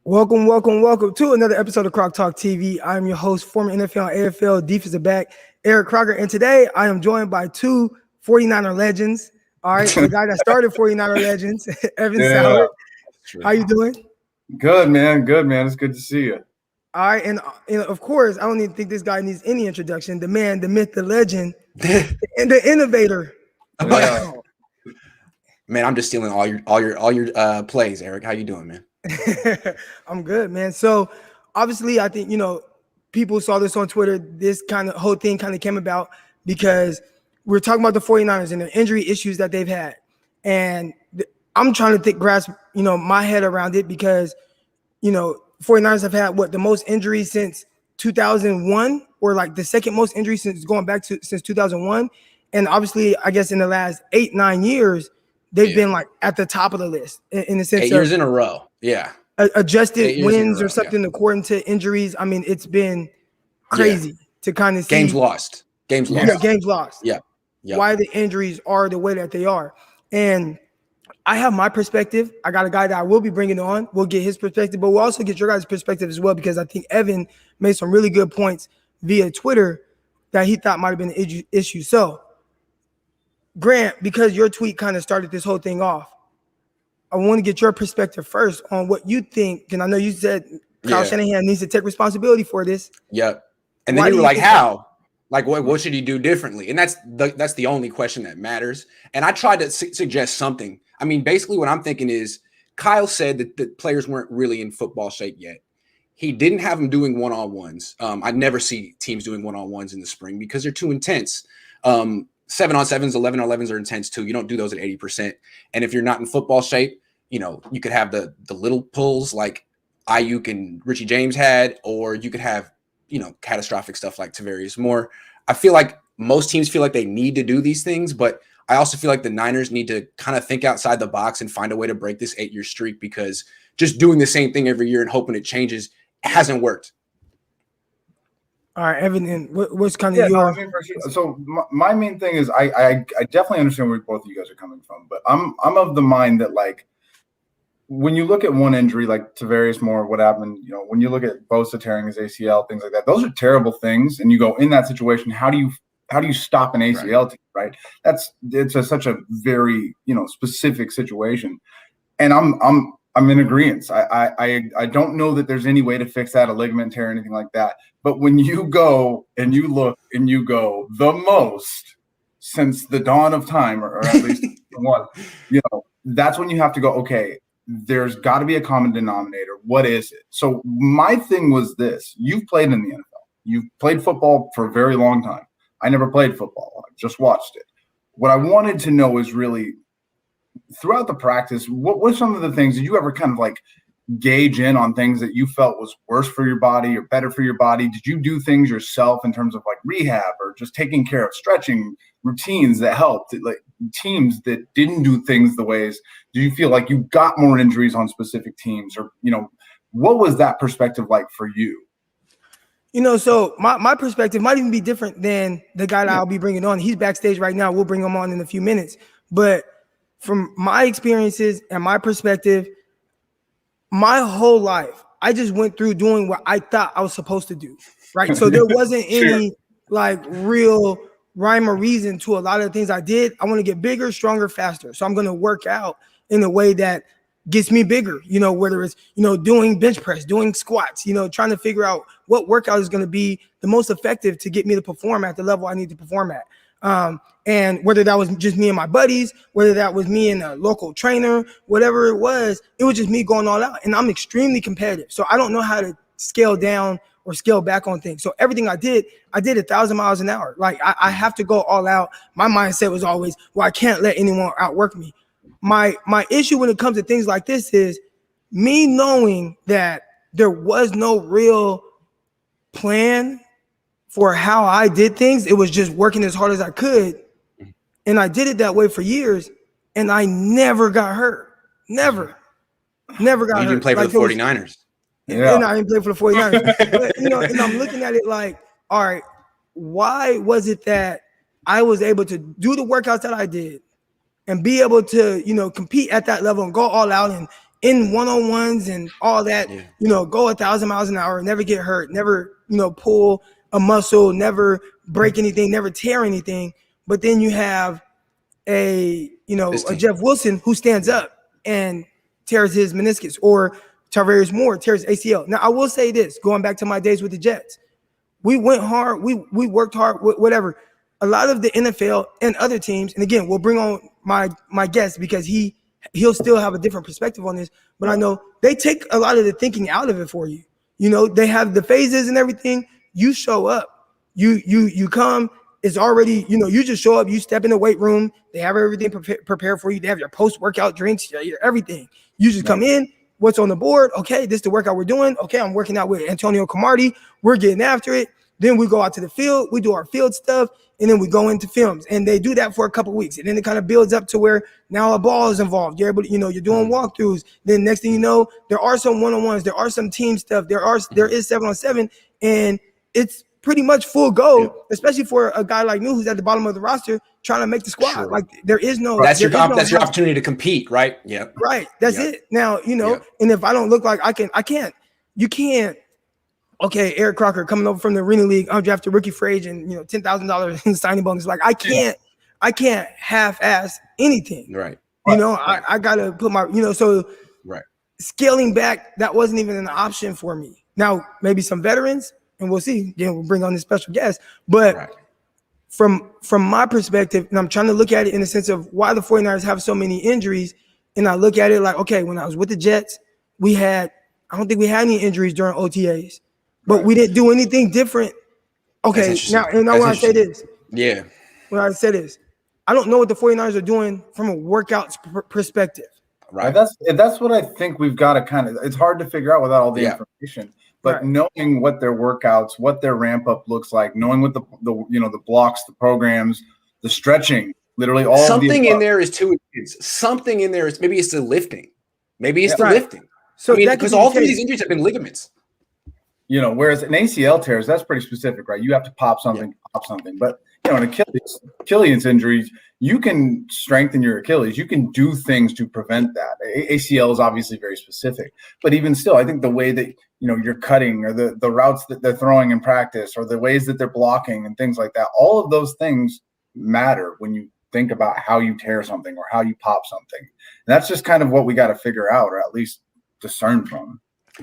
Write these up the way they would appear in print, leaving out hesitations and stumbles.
Welcome to another episode of CrockTalk TV. I'm your host, former NFL and AFL defensive back, Eric Crocker, and today I am joined by two 49er legends. All right, the guy that started 49er Legends, Evan Sowards. How you doing? Good, man. Good, man. It's good to see you. All right, and of course, I don't even think this guy needs any introduction. The man, the myth, the legend, and the innovator. Yeah. Man, I'm just stealing all your plays, Eric. How you doing, man? I'm good, man. So obviously, I think people saw this on Twitter. This kind of whole thing kind of came about because we're talking about the 49ers and the injury issues that they've had, and I'm trying to grasp my head around it because 49ers have had the most injuries since 2001, or like the second most injuries since 2001, and obviously, I guess in the last 8-9 years. They've been like at the top of the list in the sense 8 years in a row. Yeah. Adjusted wins or something according to injuries. I mean, it's been crazy to kind of see. Games lost. Yeah, games lost. Yeah. Why the injuries are the way that they are. And I have my perspective. I got a guy that I will be bringing on. We'll get his perspective, but we'll also get your guys' perspective as well, because I think Evan made some really good points via Twitter that he thought might have been an issue. So, Grant, because your tweet kind of started this whole thing off, I want to get your perspective first on what you think. And I know you said Kyle Shanahan needs to take responsibility for this. Yep. And then you were like, how? Like, what should he do differently? And that's the only question that matters. And I tried to suggest something. I mean, basically what I'm thinking is Kyle said that the players weren't really in football shape yet. He didn't have them doing one-on-ones. I never see teams doing one-on-ones in the spring because they're too intense. 7-on-7s, 11-on-11s are intense too. You don't do those at 80%. And if you're not in football shape, you could have the little pulls like Ayuk and Richie James had, or you could have, catastrophic stuff like Tavarius Moore. I feel like most teams feel like they need to do these things, but I also feel like the Niners need to kind of think outside the box and find a way to break this 8-year streak, because just doing the same thing every year and hoping it changes hasn't worked. All right, Evan, and what's kind of your... So my main thing is I definitely understand where both of you guys are coming from, but I'm of the mind that, like, when you look at one injury like Tavarius Moore, what happened, when you look at Bosa tearing his ACL, things like that, those are terrible things. And you go, in that situation, how do you stop an ACL team, right? It's such a very specific situation, and I'm in agreement. I don't know that there's any way to fix that, a ligament tear or anything like that. But when you go and you look and you go the most since the dawn of time, or at least one, that's when you have to go, okay, there's got to be a common denominator. What is it? So my thing was this. You've played in the NFL. You've played football for a very long time. I never played football. I just watched it. What I wanted to know is really, throughout the practice, what were some of the things, did you ever kind of like gauge in on things that you felt was worse for your body or better for your body? Did you do things yourself in terms of like rehab or just taking care of stretching routines that helped? Like teams that didn't do things the ways, do you feel like you got more injuries on specific teams, or what was that perspective like for you? So my perspective might even be different than the guy that I'll be bringing on. He's backstage right now. We'll bring him on in a few minutes. But from my experiences and my perspective, my whole life, I just went through doing what I thought I was supposed to do, right? So there wasn't any like real rhyme or reason to a lot of the things I did. I want to get bigger, stronger, faster. So I'm going to work out in a way that gets me bigger, whether it's, doing bench press, doing squats, trying to figure out what workout is going to be the most effective to get me to perform at the level I need to perform at. And whether that was just me and my buddies, whether that was me and a local trainer, whatever it was just me going all out. And I'm extremely competitive. So I don't know how to scale down or scale back on things. So everything I did 1,000 miles an hour. Like I have to go all out. My mindset was always, well, I can't let anyone outwork me. My issue when it comes to things like this is me knowing that there was no real plan for how I did things. It was just working as hard as I could. And I did it that way for years. And I never got hurt. Never got hurt. You didn't play for the 49ers. And I didn't play for the 49ers. But, and I'm looking at it like, all right, why was it that I was able to do the workouts that I did and be able to, compete at that level and go all out and in one-on-ones and all that, Yeah. go 1,000 miles an hour, never get hurt, never, pull a muscle, never break anything, never tear anything. But then you have a Jeff Wilson who stands up and tears his meniscus, or Tarvarius Moore tears ACL. Now, I will say this, going back to my days with the Jets, we went hard, we worked hard, whatever. A lot of the NFL and other teams, and again, we'll bring on my guest because he'll still have a different perspective on this, but I know they take a lot of the thinking out of it for you. They have the phases and everything. You show up, you come, it's already, you just show up, you step in the weight room, they have everything prepared for you. They have your post-workout drinks, everything. You just come in, what's on the board? Okay, this is the workout we're doing. Okay, I'm working out with Antonio Cromartie. We're getting after it. Then we go out to the field, we do our field stuff, and then we go into films. And they do that for a couple of weeks. And then it kind of builds up to where now a ball is involved. You're able to, you're doing walkthroughs. Then next thing you know, there are some one-on-ones, there are some team stuff, there is 7-on-7, and it's pretty much full go, especially for a guy like me who's at the bottom of the roster trying to make the squad. Sure. Like there is no that's your opportunity to compete, right? Yeah. Right. That's it. Now, and if I don't look like you can't. Okay, Eric Crocker coming over from the Arena League, undrafted rookie free agent, $10,000 in signing bonus. Like I can't half-ass anything. Right. I gotta put my, so right. Scaling back, that wasn't even an option for me. Now, maybe some veterans, and we'll see. We'll bring on this special guest. But from my perspective, and I'm trying to look at it in the sense of why the 49ers have so many injuries, and I look at it like, okay, when I was with the Jets, I don't think we had any injuries during OTAs. But we didn't do anything different. Okay, now when I say this. Yeah. When I say this, I don't know what the 49ers are doing from a workouts perspective. Right. That's what I think we've got to it's hard to figure out without all the information. But knowing what their workouts, what their ramp up looks like, knowing what the blocks, the programs, the stretching, literally all something in there is too. Something in there is maybe it's the lifting. Maybe it's the lifting. So because all three of these injuries have been ligaments. Whereas an ACL tears, that's pretty specific, right? You have to pop something, But an Achilles injuries, you can strengthen your Achilles. You can do things to prevent that. ACL is obviously very specific, but even still, I think the way that you're cutting, or the routes that they're throwing in practice, or the ways that they're blocking and things like that, all of those things matter when you think about how you tear something or how you pop something. And that's just kind of what we got to figure out, or at least discern from.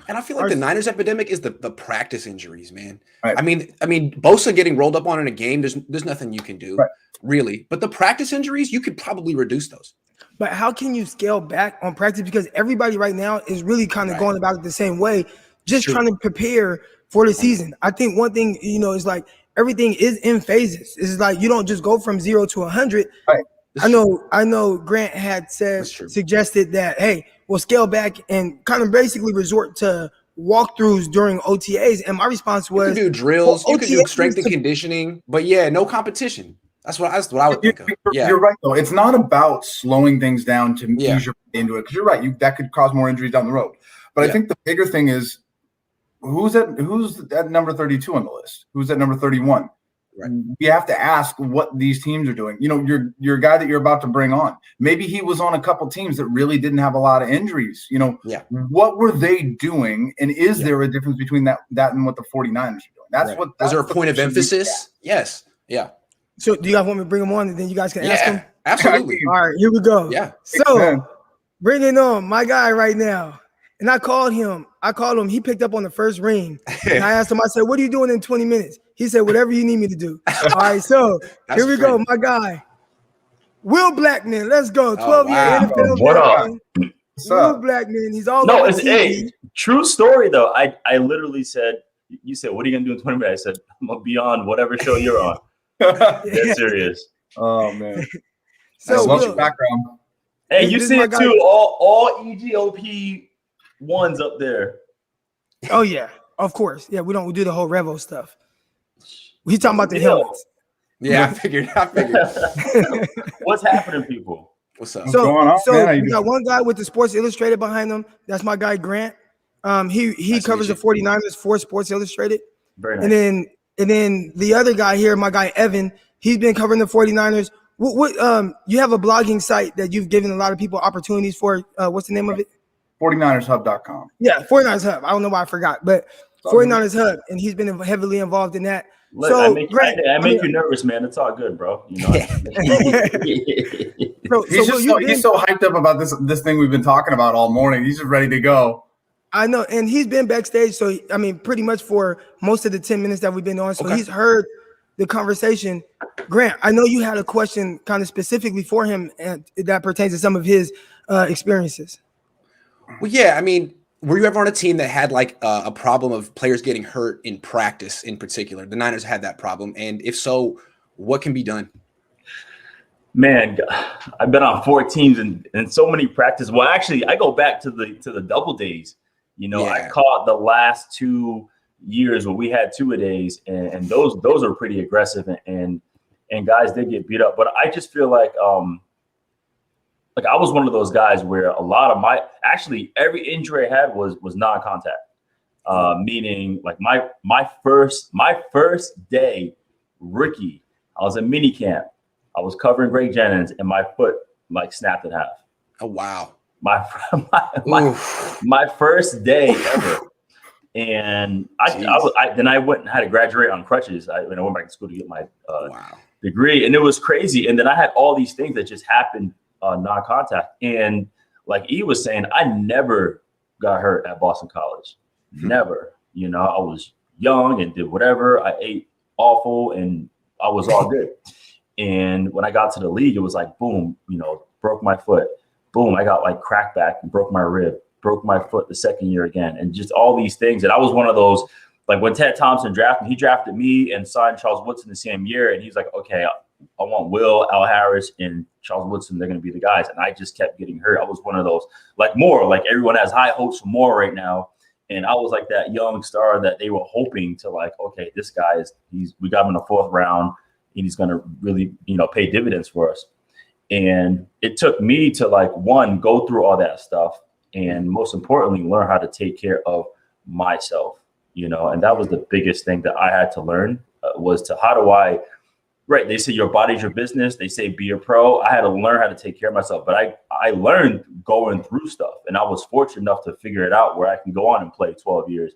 And I feel like the Niners epidemic is the practice injuries, man. Right. I mean, Bosa getting rolled up on in a game, there's nothing you can do, really. But the practice injuries, you could probably reduce those. But how can you scale back on practice? Because everybody right now is really kind of going about it the same way, just trying to prepare for the season. I think one thing, is like everything is in phases. It's like you don't just go from 0 to 100. Right. I know Grant had suggested that, hey, we'll scale back and kind of basically resort to walkthroughs during OTAs. And my response was, you could do drills, you could do strength and conditioning, but no competition. That's what I would think of. You're right, though. It's not about slowing things down to ease your way into it, because you're right. That could cause more injuries down the road. But I think the bigger thing is who's at number 32 on the list? Who's at number 31? Right. We have to ask what these teams are doing. Your guy that you're about to bring on, maybe he was on a couple teams that really didn't have a lot of injuries. What were they doing? And is there a difference between that and what the 49ers are doing? That's what. Is there a point of emphasis? Yes. Yeah. So do you guys want me to bring him on and then you guys can ask him? Absolutely. All right, here we go. Yeah. So bringing on my guy right now. And I called him. He picked up on the first ring. And I asked him, I said, what are you doing in 20 minutes? He said, whatever you need me to do. All right, so here we go. My guy, Will Blackmon. Let's go. 12-year NFL What up? Will Blackmon. He's all over TV. True story, though. I literally said, you said, what are you going to do in 20 minutes? I said, I'm going to be on whatever show you're on. That's serious. Oh, man. So Will, background. Hey, you see it too. All EGOP ones up there. Oh, yeah. Of course. Yeah, we do the whole Revo stuff. He's talking about the helmets. Yeah, I figured. What's happening, people? What's up? So we got one guy with the Sports Illustrated behind him. That's my guy, Grant. He covers the 49ers for Sports Illustrated. Very nice. And then the other guy here, my guy, Evan, he's been covering the 49ers. What you have a blogging site that you've given a lot of people opportunities for. What's the name of it? 49ershub.com. Yeah, 49ers Hub. I don't know why I forgot, but 49ers Hub, and he's been heavily involved in that. Look, so I make you nervous, man. It's all good, bro. You know. Bro, he's so hyped up about this thing we've been talking about all morning. He's just ready to go. I know, and he's been backstage, so I mean, pretty much for most of the 10 minutes that we've been on. So he's heard the conversation. Grant, I know you had a question kind of specifically for him, and that pertains to some of his experiences. Well, yeah, I mean, were you ever on a team that had like a problem of players getting hurt in practice in particular? The Niners had that problem. And if so, what can be done? Man, I've been on 4 teams and so many practice. Well, actually, I go back to the double days. You know, I caught the last 2 years where we had 2-a-days, and those are pretty aggressive and guys did get beat up. But I just feel like I was one of those guys where a lot of every injury I had was non-contact, meaning like my first day rookie, I was in mini camp. I was covering Greg Jennings and my foot like snapped in half. Oh, wow. My first day ever. And I went and had to graduate on crutches. I went back to school to get my degree, and it was crazy. And then I had all these things that just happened non-contact. And like E was saying, I never got hurt at Boston College. Never. You know, I was young and did whatever. I ate awful and I was all good. And when I got to the league, it was like, boom, you know, broke my foot. Boom, I got like cracked back and broke my rib, broke my foot the second year again. And just all these things. And I was one of those, like when Ted Thompson drafted me, he drafted me and signed Charles Woodson the same year. And he's like, okay, I want Will, Al Harris, and Charles Woodson. They're going to be the guys. And I just kept getting hurt. I was one of those, like everyone has high hopes for Moore right now. And I was like that young star that they were hoping to like, okay, this guy we got him in the 4th round and he's going to really, you know, pay dividends for us. And it took me to like, one, go through all that stuff. And most importantly, learn how to take care of myself, you know, and that was the biggest thing that I had to learn was to right. They say your body's your business. They say be a pro. I had to learn how to take care of myself. But I learned going through stuff, and I was fortunate enough to figure it out where I can go on and play 12 years.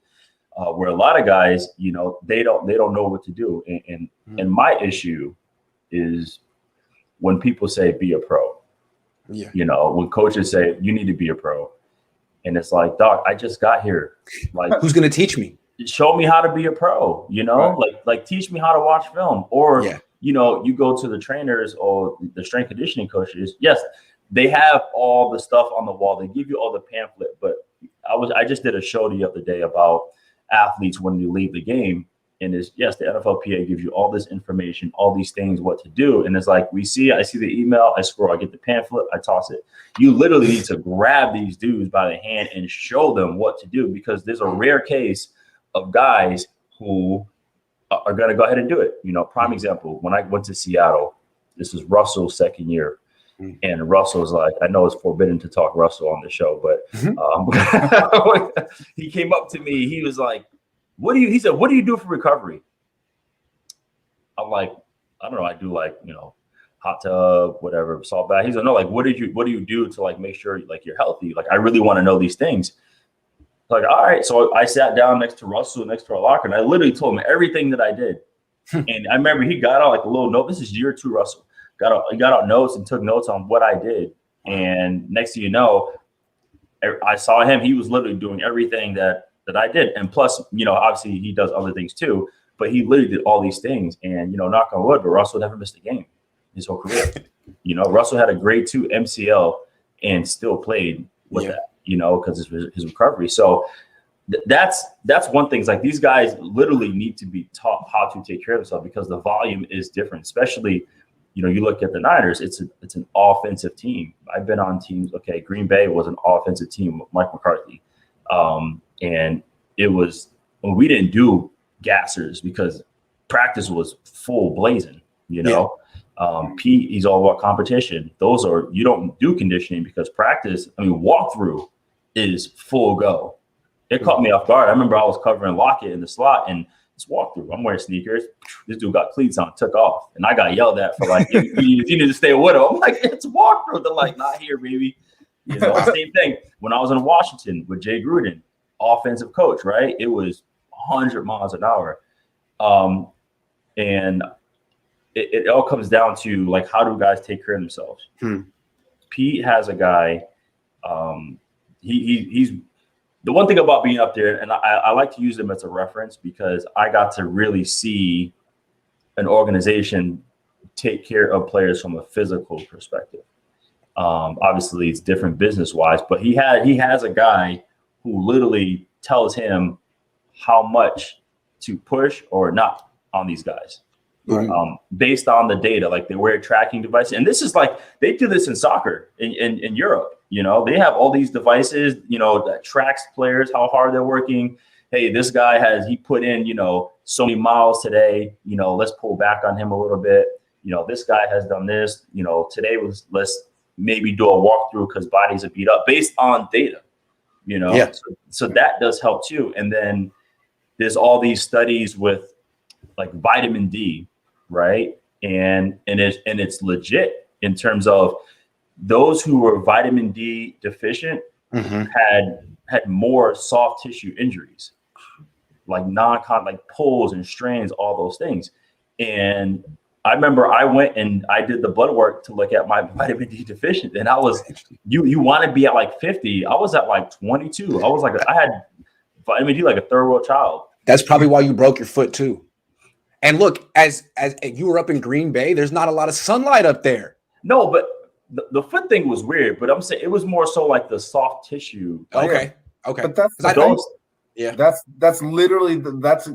Where a lot of guys, you know, they don't know what to do. And my issue is when people say be a pro. Yeah. You know, when coaches say you need to be a pro, and it's like, Doc, I just got here. Like, who's going to teach me? Show me how to be a pro. You know, like teach me how to watch film, or you know, you go to the trainers or the strength conditioning coaches. Yes, they have all the stuff on the wall. They give you all the pamphlet. But I just did a show the other day about athletes when you leave the game. And the NFLPA gives you all this information, all these things, what to do. And it's like, I see the email, I scroll, I get the pamphlet, I toss it. You literally need to grab these dudes by the hand and show them what to do, because there's a rare case of guys who are going to go ahead and do it. You know, prime example, when I went to Seattle, this was Russell's second year. And Russell's like, I know it's forbidden to talk Russell on the show, but he came up to me. He was like, he said, what do you do for recovery? I'm like, I don't know. I do like, you know, hot tub, whatever, salt bath. He said, no, like, what do you do to like make sure like you're healthy? Like, I really want to know these things. Like, all right. So I sat down next to Russell, next to our locker, and I literally told him everything that I did. And I remember he got out like a little note. This is year 2, Russell. He got out notes and took notes on what I did. And next thing you know, I saw him. He was literally doing everything that I did. And plus, you know, obviously he does other things too, but he literally did all these things. And, you know, knock on wood, but Russell never missed a game his whole career. You know, Russell had a grade 2 MCL and still played with that, you know, because his recovery. So that's one thing. It's like these guys literally need to be taught how to take care of themselves, because the volume is different, especially, you know, you look at the Niners, it's an offensive team. I've been on teams. Okay, Green Bay was an offensive team with Mike McCarthy. And it was, when we didn't do gassers because practice was full blazing, you know. Pete, he's all about competition. You don't do conditioning because practice, walkthrough is full go. It caught me off guard. I remember I was covering Lockett in the slot, and it's walkthrough. I'm wearing sneakers. This dude got cleats on, took off, and I got yelled at for like, you need to stay with him. I'm like, it's walkthrough. They're like, not here, baby. You know, same thing when I was in Washington with Jay Gruden, offensive coach, right? It was 100 miles an hour. And it all comes down to like, how do guys take care of themselves? Pete has a guy. He's the one thing about being up there, and I like to use him as a reference because I got to really see an organization take care of players from a physical perspective. Obviously, it's different business wise, but he has a guy who literally tells him how much to push or not on these guys. Right. Based on the data, like they wear a tracking device. And this is like, they do this in soccer in Europe. You know, they have all these devices, you know, that tracks players, how hard they're working. Hey, this guy he put in, you know, so many miles today, you know, let's pull back on him a little bit. You know, this guy has done this, you know, today let's maybe do a walkthrough because bodies are beat up based on data, you know. Yeah. So that does help too. And then there's all these studies with like vitamin D, right? And it's legit in terms of those who were vitamin D deficient had more soft tissue injuries, like like pulls and strains, all those things. And I remember I went and I did the blood work to look at my vitamin D deficient, and I was you want to be at like 50. I was at like 22. I had vitamin D like a third world child. That's probably why you broke your foot too. And look, as you were up in Green Bay, there's not a lot of sunlight up there. No, but the foot thing was weird. But I'm saying it was more so like the soft tissue. Okay. But that's literally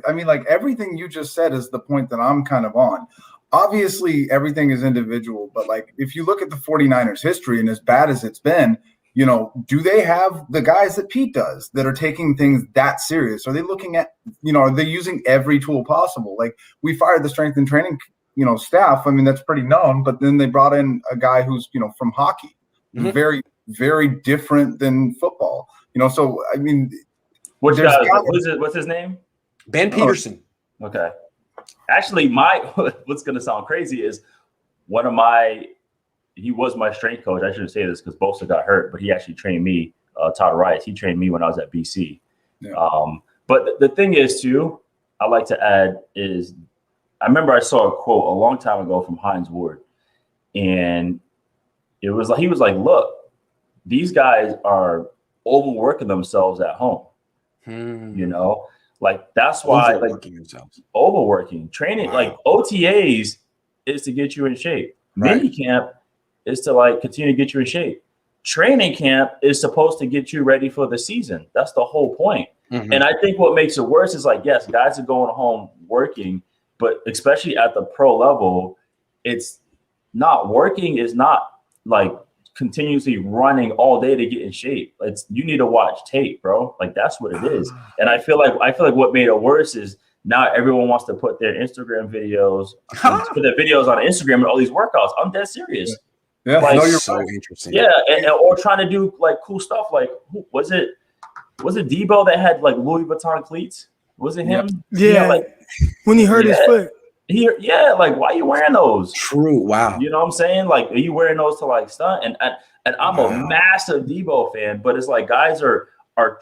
I mean, like everything you just said is the point that I'm kind of on. Obviously, everything is individual, but like if you look at the 49ers history and as bad as it's been, you know, do they have the guys that Pete does that are taking things that serious? Are they looking at, you know, are they using every tool possible? Like we fired the strength and training, you know, staff. I mean, that's pretty known, but then they brought in a guy who's, you know, from hockey, very, very different than football, you know? So, I mean, what's his name? Ben Peterson. Okay. Actually, what's going to sound crazy is he was my strength coach. I shouldn't say this because Bosa got hurt, but he actually trained me, Todd Rice. He trained me when I was at BC. Yeah. But the thing is, too, I like to add is I remember I saw a quote a long time ago from Hines Ward. And it was like, he was like, look, these guys are overworking themselves at home. You know, like that's why overworking training, like OTAs is to get you in shape. Right. Mini camp is to like continue to get you in shape. Training camp is supposed to get you ready for the season. That's the whole point. And I think what makes it worse is like, yes, guys are going home working, but especially at the pro level, it's not working is not like continuously running all day to get in shape. You need to watch tape, bro. Like that's what it is. And I feel like what made it worse is now everyone wants to put their Instagram videos, put their videos on Instagram and all these workouts. I'm dead serious. Yeah, like, you're so interesting. Yeah, or trying to do like cool stuff. Like was it Debo that had like Louis Vuitton cleats? Was it him? Yeah, like when he hurt his foot. Like why are you wearing those? True. Wow. You know what I'm saying? Like, are you wearing those to like stunt? And I'm a massive Debo fan, but it's like guys are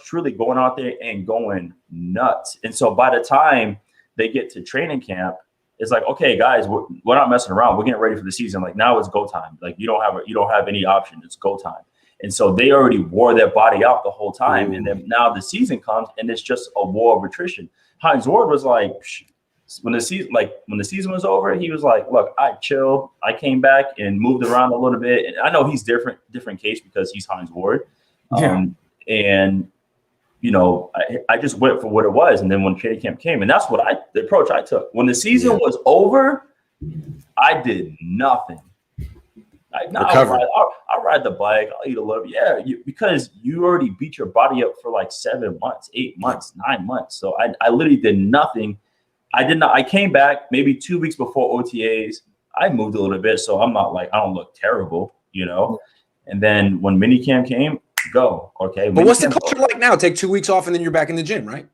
truly going out there and going nuts. And so by the time they get to training camp, it's like, okay, guys, we're not messing around. We're getting ready for the season. Like now it's go time. Like you don't have any option. It's go time. And so they already wore their body out the whole time. And then now the season comes and it's just a war of attrition. Hines Ward was like, when the season was over, he was like, look, I chilled. I came back and moved around a little bit. And I know he's different case because he's Hines Ward. And you know, I just went for what it was. And then when training camp came, and that's the approach I took. When the season was over, I did nothing. I'll ride the bike. I'll eat a little bit. Yeah, because you already beat your body up for like 7 months, 8 months, 9 months. So I literally did nothing. I came back maybe 2 weeks before OTAs. I moved a little bit, so I'm not like, I don't look terrible, you know? And then when minicamp came, go. Okay. But what's the culture like now? Take 2 weeks off and then you're back in the gym, right?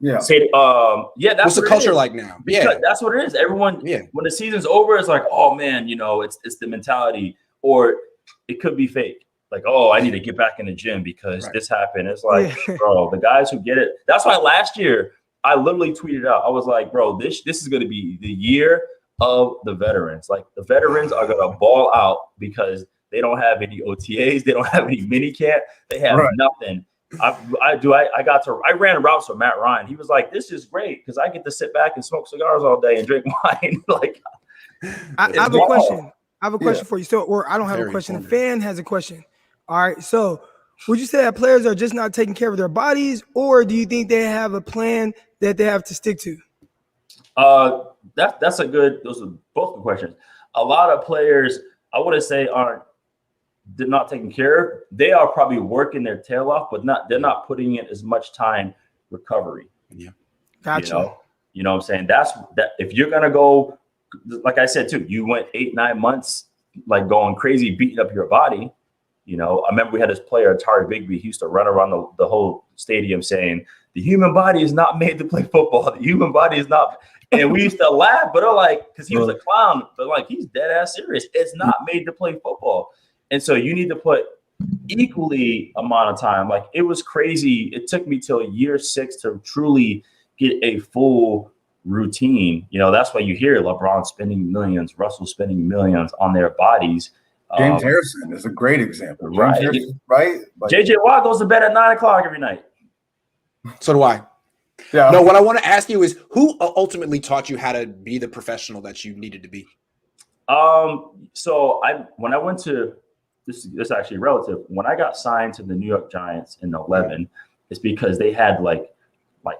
Yeah. That's what's the culture like now? Because that's what it is. Everyone, when the season's over, it's like, oh man, you know, it's the mentality, or it could be fake. like, oh, I need to get back in the gym because this happened. It's like, bro, the guys who get it. That's why last year I literally tweeted out. I was like, bro, this is going to be the year of the veterans. Like the veterans are going to ball out because they don't have any OTAs. They don't have any mini camp. They have nothing. I ran routes with Matt Ryan. He was like, this is great because I get to sit back and smoke cigars all day and drink wine. Like, I have a question. I have a question for you. So, or I don't have a question. A fan has a question. All right. So, would you say that players are just not taking care of their bodies, or do you think they have a plan that they have to stick to? That's a good. Those are both good questions. A lot of players, I wouldn't say they're not taking care of. They are probably working their tail off, but they're not putting in as much time recovery. Yeah, gotcha. You know what I'm saying? That's that. If you're gonna go, like I said too, you went 8-9 months like going crazy, beating up your body. You know, I remember we had this player, Atari Bigby. He used to run around the whole stadium saying, "The human body is not made to play football. The human body is not." And we used to laugh, but because he was a clown, but like he's dead ass serious. It's not made to play football. And so you need to put equally amount of time. Like it was crazy. It took me till year 6 to truly get a full routine. You know, that's why you hear LeBron spending millions, Russell spending millions on their bodies. James Harrison is a great example. Right. Right? Like, JJ Watt goes to bed at 9 o'clock every night. So do I. Yeah. No, what I want to ask you is who ultimately taught you how to be the professional that you needed to be? So when I went to this is actually relative. When I got signed to the New York Giants in 2011, it's because they had like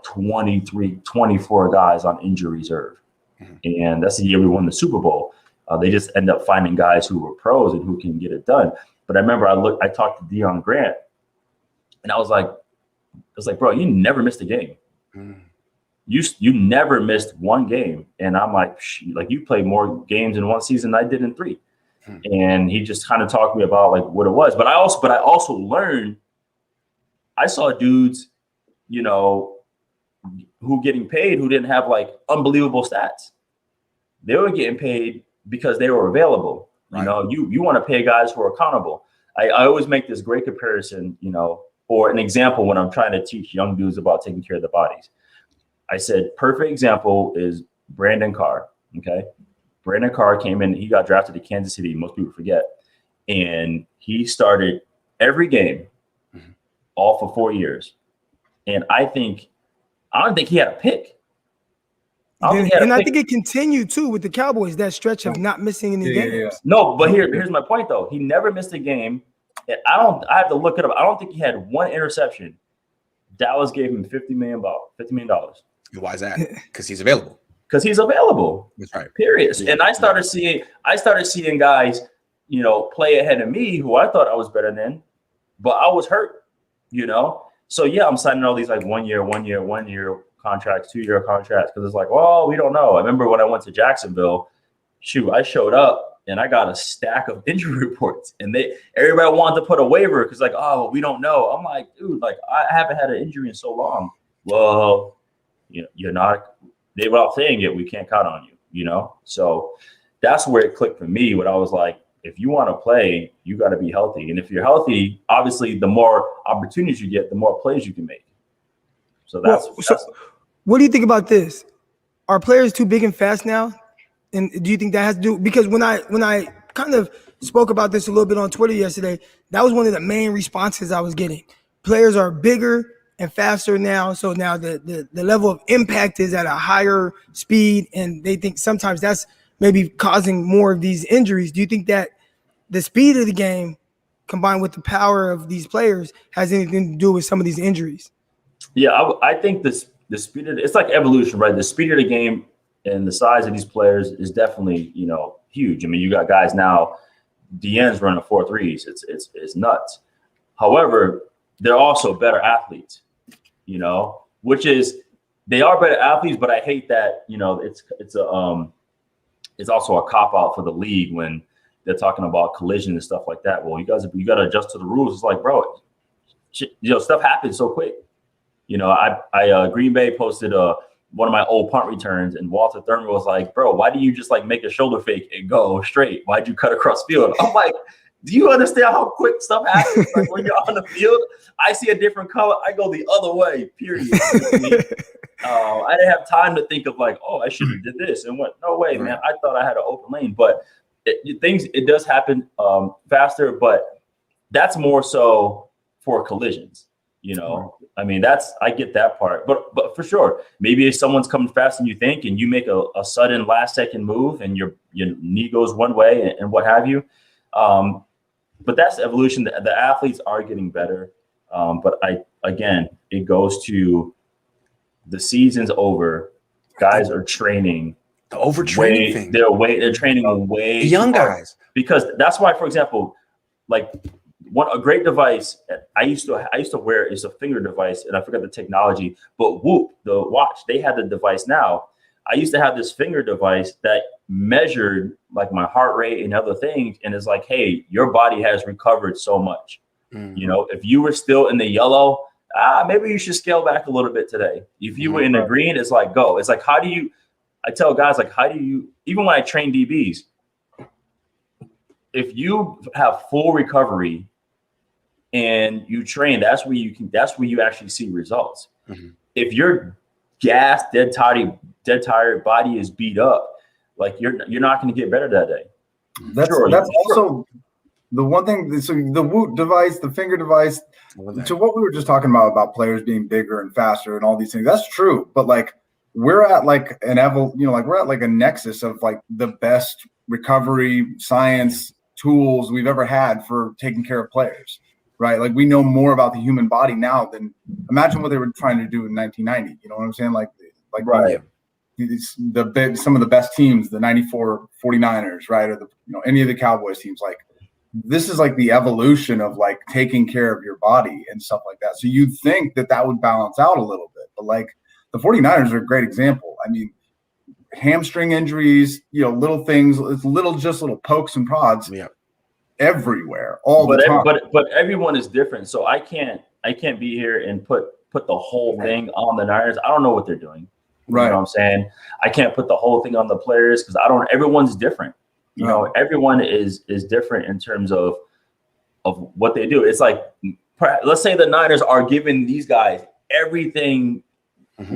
23, 24 guys on injury reserve. Mm-hmm. And that's the year we won the Super Bowl. They just end up finding guys who were pros and who can get it done. But I remember I talked to Deion Grant and I was like, bro, you never missed a game. Mm. You never missed one game. And I'm like, you played more games in one season than I did in 3. Mm. And he just kind of talked to me about like what it was. But I also learned, I saw dudes, you know, who getting paid who didn't have like unbelievable stats. They were getting paid because they were available. Right. You know, you want to pay guys who are accountable. I always make this great comparison, you know, or an example when I'm trying to teach young dudes about taking care of their bodies. I said, perfect example is Brandon Carr. Okay. Brandon Carr came in, he got drafted to Kansas City. Most people forget. And he started every game all for 4 years. And I don't think he had a pick. I think it continued too with the Cowboys, that stretch of not missing any games. Yeah. No, but here's my point though. He never missed a game. I have to look it up. I don't think he had one interception. Dallas gave him $50 million. Why is that? Because he's available. Because he's available. That's right. Period. And I started seeing guys, you know, play ahead of me who I thought I was better than, but I was hurt, you know. So yeah, I'm signing all these like 1 year contracts, 2-year contracts, because it's like, well, we don't know. I remember when I went to Jacksonville, I showed up and I got a stack of injury reports, and everybody wanted to put a waiver because like, oh, we don't know. I'm like, dude, like I haven't had an injury in so long. Well, you know, you're not. They were all saying it. We can't count on you. You know, so that's where it clicked for me. When I was like, if you want to play, you got to be healthy, and if you're healthy, obviously, the more opportunities you get, the more plays you can make. So what do you think about this? Are players too big and fast now? And do you think that has to do, because when I kind of spoke about this a little bit on Twitter yesterday, that was one of the main responses I was getting. Players are bigger and faster now. So now the level of impact is at a higher speed, and they think sometimes that's maybe causing more of these injuries. Do you think that the speed of the game combined with the power of these players has anything to do with some of these injuries? Yeah, I think the speed of it's like evolution, right? The speed of the game and the size of these players is definitely, you know, huge. I mean, you got guys now, DNs running 4.3s. It's nuts. However, they're also better athletes, you know, which is they are better athletes, but I hate that, you know, it's also a cop out for the league when they're talking about collision and stuff like that. Well, you got to adjust to the rules. It's like, bro, shit, you know, stuff happens so quick. You know, I Green Bay posted one of my old punt returns, and Walter Thurman was like, bro, why do you just like make a shoulder fake and go straight? Why'd you cut across field? I'm like, Do you understand how quick stuff happens? Like when you're on the field, I see a different color, I go the other way, period. You know what I mean? I didn't have time to think of like, oh, I should have did this and what. No way, man. I thought I had an open lane, but it does happen faster, but that's more so for collisions. You know, I mean, I get that part, but for sure, maybe if someone's coming faster than you think, and you make a sudden last second move, and your knee goes one way and what have you. But that's evolution. The athletes are getting better, but it goes to the season's over. Guys are training. The overtraining thing. They're training way the young hard. Guys. Because that's why, for example, like a great device I used to wear is a finger device, and I forgot the technology. But Whoop, the watch, they had the device now. I used to have this finger device that measured like my heart rate and other things, and it's like, hey, your body has recovered so much. You know, if you were still in the yellow, maybe you should scale back a little bit today. If you were in the green, it's like go. It's like, I tell guys, like, even when I train DBs, if you have full recovery and you train, that's where you actually see results. If you're gassed, dead tired, body is beat up, like you're not going to get better that day. That's also the one thing. So the Whoop device, the finger device, to what we were just talking about players being bigger and faster and all these things. That's true, but like we're at like we're at like a nexus of like the best recovery science tools we've ever had for taking care of players, right? Like we know more about the human body now than imagine what they were trying to do in 1990. You know what I'm saying? Like right. Some of the best teams, the 94 49ers, right? Or any of the Cowboys teams, like this is like the evolution of like taking care of your body and stuff like that. So you'd think that would balance out a little bit, but like the 49ers are a great example. I mean, hamstring injuries, little things, it's little pokes and prods everywhere, all the time. But everyone is different. So I can't be here and put the whole thing on the Niners. I don't know what they're doing. Right. You know what I'm saying? I can't put the whole thing on the players because everyone's different. You know, everyone is different in terms of what they do. It's like, let's say the Niners are giving these guys everything,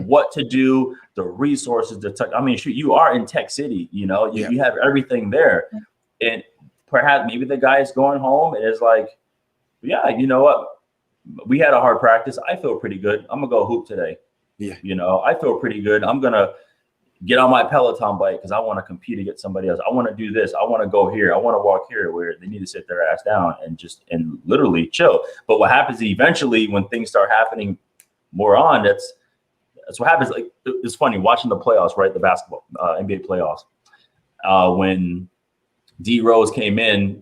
what to do, the resources, shoot, you are in Tech City, you have everything there. And perhaps maybe the guy is going home and is like, yeah, you know what? We had a hard practice. I feel pretty good. I'm going to go hoop today. Yeah. I feel pretty good. I'm going to get on my Peloton bike because I want to compete against somebody else. I want to do this. I want to go here. I want to walk here, where they need to sit their ass down and literally chill. But what happens eventually when things start happening more on, that's what happens. Like, it's funny watching the playoffs, right? The basketball, NBA playoffs. When D Rose came in,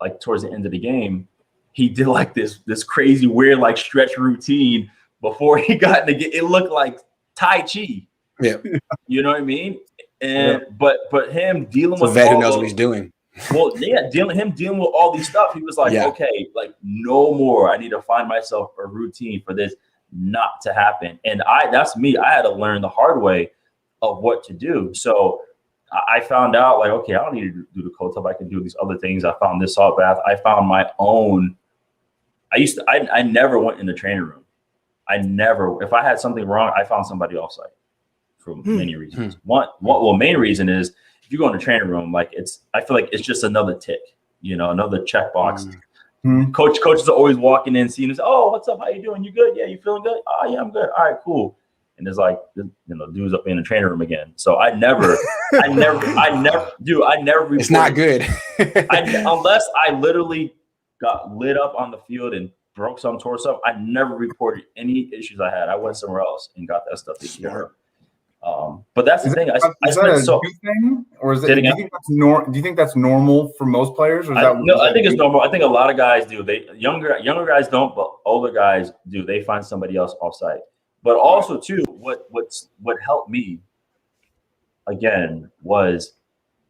like towards the end of the game, he did like this crazy weird like stretch routine before he got in the game. It looked like Tai Chi. Yeah. You know what I mean? And but him dealing with a vet who knows what he's doing. Well, yeah, dealing with all these stuff, he was like, okay, like no more. I need to find myself a routine for this not to happen. And that's me. I had to learn the hard way of what to do. So I found out like, okay, I don't need to do the cold tub. I can do these other things. I found this salt bath. I found my own. I never went in the training room. If I had something wrong, I found somebody offsite for many reasons. Main reason is if you go in the training room, like I feel like it's just another tick, another checkbox. Coaches are always walking in, seeing us. Oh, what's up? How you doing? You good? Yeah, you feeling good? Oh, yeah, I'm good. All right, cool. And there's like, dudes up in the training room again. So I never reported. It's not good. Unless I literally got lit up on the field and broke some, tore some, I never reported any issues I had. I went somewhere else and got that stuff taken care of. But that's the thing. Is that a new thing, or is it? Do you think that's normal for most players? Or I think it's normal. I think a lot of guys do. Younger guys don't, but older guys do. They find somebody else offsite. But also too, what helped me again was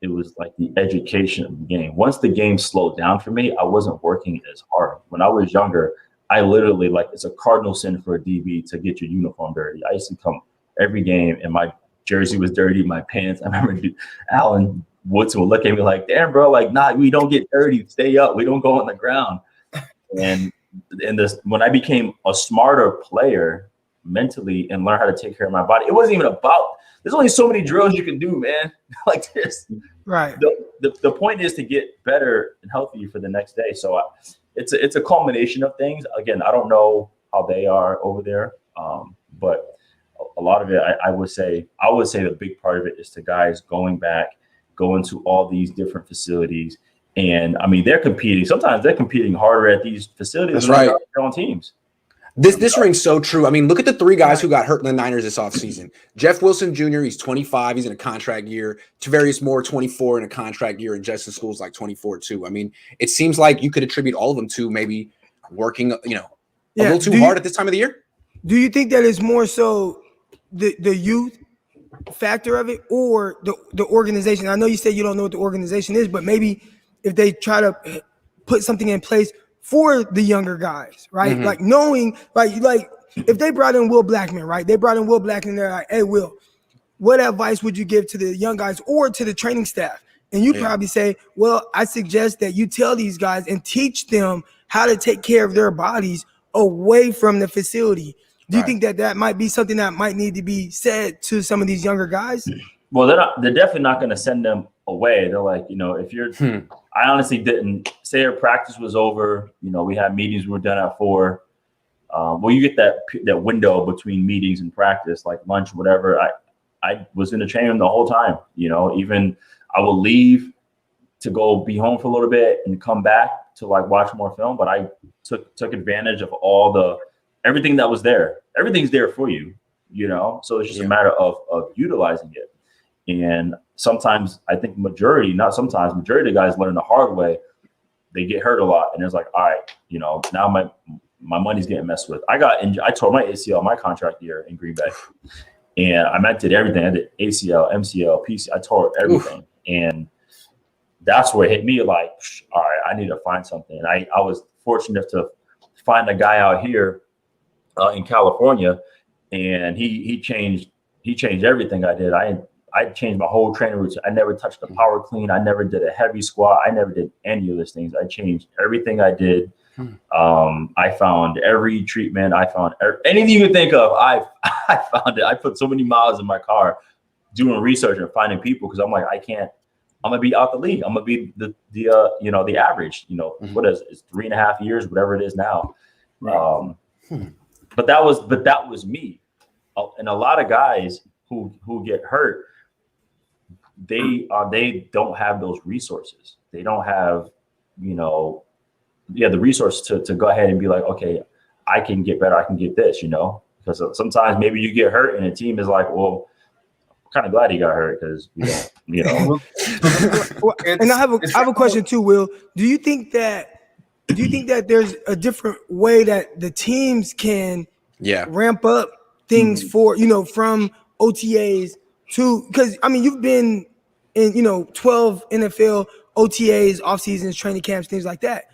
it was like the education of the game. Once the game slowed down for me, I wasn't working as hard. When I was younger, I literally it's a cardinal sin for a DB to get your uniform dirty. I used to come every game and my jersey was dirty, my pants. I remember Alan Woodson would look at me like, damn, bro, like, nah, we don't get dirty. Stay up. We don't go on the ground. And when I became a smarter player mentally and learn how to take care of my body, it wasn't even about, there's only so many drills you can do, man. Like this. Right. The point is to get better and healthier for the next day. So it's a culmination of things. Again, I don't know how they are over there, but a lot of it, I would say the big part of it is the guys going to all these different facilities. And I mean, they're competing. Sometimes they're competing harder at these facilities than their own teams. This rings so true. I mean, look at the 3 guys who got hurt in the Niners this offseason. Jeff Wilson Jr., he's 25. He's in a contract year. Tavarius Moore, 24 in a contract year. And Justin School's like 24 too. I mean, it seems like you could attribute all of them to maybe working, a little too hard at this time of the year. Do you think that is more so the youth factor of it or the organization? I know you said you don't know what the organization is, but maybe if they try to put something in place for the younger guys, right? Mm-hmm. Like knowing, like if they brought in Will Blackmon, right? They brought in Will Blackmon, they're like, hey, Will, what advice would you give to the young guys or to the training staff? And you probably say, well, I suggest that you tell these guys and teach them how to take care of their bodies away from the facility. Do you think that might be something that might need to be said to some of these younger guys? Well, they're definitely not going to send them away. They're like, if you're, I honestly didn't say our practice was over. We had meetings. We were done at 4. Well, you get that window between meetings and practice, like lunch, whatever. I was in the training room the whole time. Even I will leave to go be home for a little bit and come back to like watch more film. But I took advantage of everything that was there. Everything's there for you, So it's just a matter of utilizing it. And sometimes I think majority of the guys learn the hard way. They get hurt a lot, and it's like, all right, now my money's getting messed with. I got injured. I tore my ACL my contract year in Green Bay, and I did everything. I did ACL, MCL, PC. I tore everything, and that's where it hit me. Like, all right, I need to find something. And I was fortunate to find a guy out here in California, and he changed everything I did. I changed my whole training routine. I never touched a power clean. I never did a heavy squat. I never did any of those things. I changed everything I did. I found every treatment. I found anything you could think of. I found it. I put so many miles in my car doing research and finding people because I'm like, I'm gonna be out the league. I'm gonna be the average. What is it? It's 3.5 years, whatever it is now. But that was me. And a lot of guys who get hurt, they don't have those resources. They don't have, the resource to go ahead and be like, okay, I can get better. I can get this, because sometimes maybe you get hurt and the team is like, well, I'm kind of glad he got hurt because, And I have a question too, Will. Do you think that there's a different way that the teams can ramp up things for, from OTAs to, because I mean, you've been in, 12 NFL OTAs, off seasons, training camps, things like that.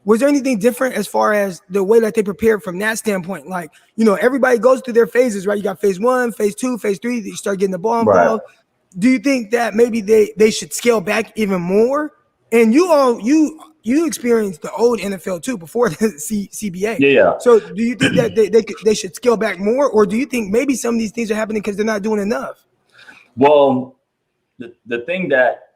Was there anything different as far as the way that they prepared from that standpoint? Like, everybody goes through their phases, right? You got phase 1, phase 2, phase 3, you start getting the ball involved. Right. Do you think that maybe they should scale back even more? And you experienced the old NFL too before the CBA. Yeah. So do you think that they should scale back more, or do you think maybe some of these things are happening because they're not doing enough? Well, the thing that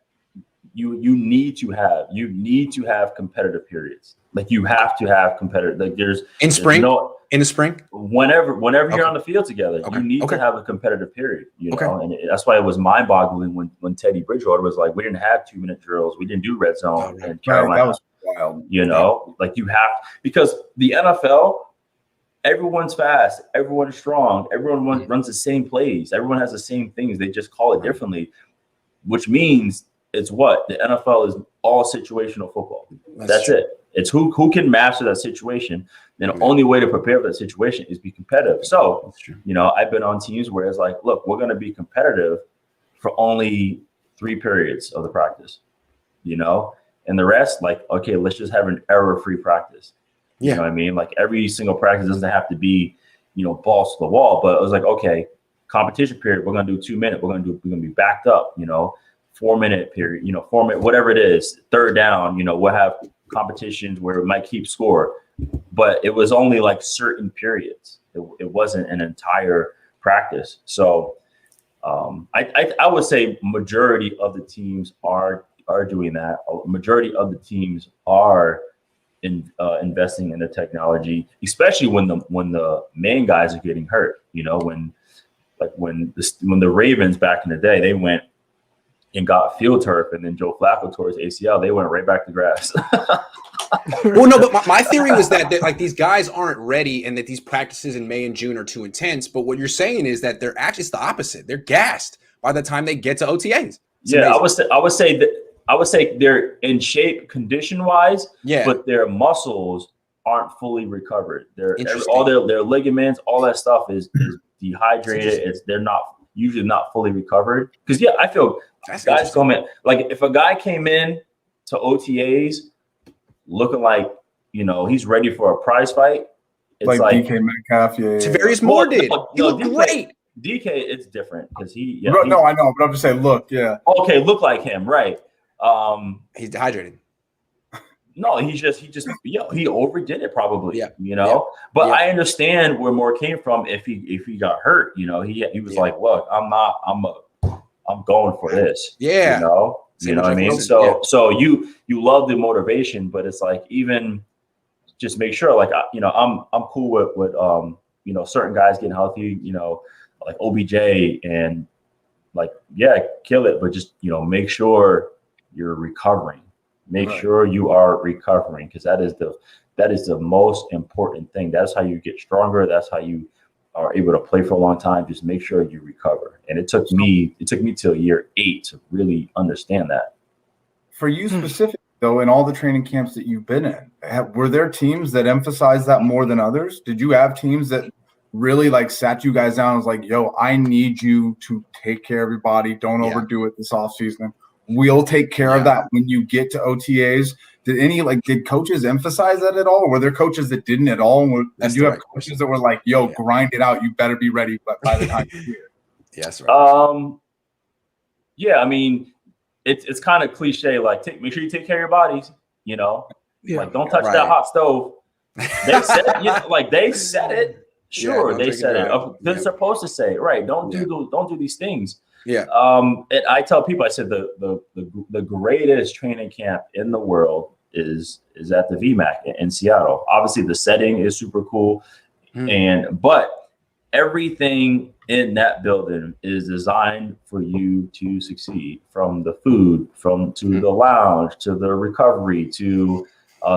you need to have competitive periods. Like you have to have competitive. Like there's in the spring, whenever you're on the field together, you need to have a competitive period. And that's why it was mind-boggling when Teddy Bridgewater was like, we didn't have 2-minute drills, we didn't do red zone in Carolina. That was wild. Like you have, because the NFL, everyone's fast, everyone's strong, everyone runs the same plays, everyone has the same things. They just call it differently, which means it's what the NFL is all situational football. That's it. It's who can master that situation. And the only way to prepare for that situation is be competitive. So, I've been on teams where it's like, look, we're going to be competitive for only 3 periods of the practice, and the rest, like, okay, let's just have an error-free practice. You know what I mean? Like every single practice doesn't have to be, balls to the wall, but it was like, okay, competition period, we're going to do 2 minutes. We're going to be backed up, 4-minute period, 4-minute, whatever it is, third down, we'll have competitions where it might keep score, but it was only like certain periods. It wasn't an entire practice. So I would say majority of the teams are doing that. A majority of the teams are investing in the technology, especially when the main guys are getting hurt. When the Ravens back in the day, they went and got field turf, and then Joe Flacco tore his ACL, they went right back to grass. Well, no, but my theory was that like these guys aren't ready, and that these practices in May and June are too intense. But what you're saying is that they're actually, it's the opposite. They're gassed by the time they get to OTAs. It's amazing. I would say they're in shape condition wise, but their muscles aren't fully recovered. All their ligaments, all that stuff is dehydrated. They're usually not fully recovered. Because I feel guys come in, like if a guy came in to OTAs looking like he's ready for a prize fight, it's like DK Metcalf, Tavarius Moore did. He looked great. DK, it's different because no, I know, but I'm just saying, look, okay, look like him, right? He's dehydrated. No, he overdid it probably. But I understand where Moore came from. If he got hurt, he was like, look, I'm going for this. Yeah. You know what I mean? So you love the motivation, but it's like, even just make sure, like, I'm cool with certain guys getting healthy, like OBJ, and like, kill it, but just, make sure you're recovering. Make sure you are recovering, because that is the most important thing. That's how you get stronger. That's how you are able to play for a long time. Just make sure you recover. And it took me till year 8 to really understand that. For you specifically, though, in all the training camps that you've been in, were there teams that emphasized that more than others? Did you have teams that really like sat you guys down and was like, yo, I need you to take care of your body. Don't overdo it this offseason. We'll take care of that when you get to OTAs. Did coaches emphasize that at all? Or were there coaches that didn't at all? Did you have coaches that were like, yo, grind it out. You better be ready by the time you're here? Yes, right. I mean, it's kind of cliche, like make sure you take care of your bodies, like don't touch that hot stove. They said it, they said it. Sure, they said it. They're supposed to say it, right? Don't do these things. Yeah. And I tell people, I said the greatest training camp in the world is at the VMAC in Seattle. Obviously, the setting is super cool, but everything in that building is designed for you to succeed. From the food, to the lounge, to the recovery, to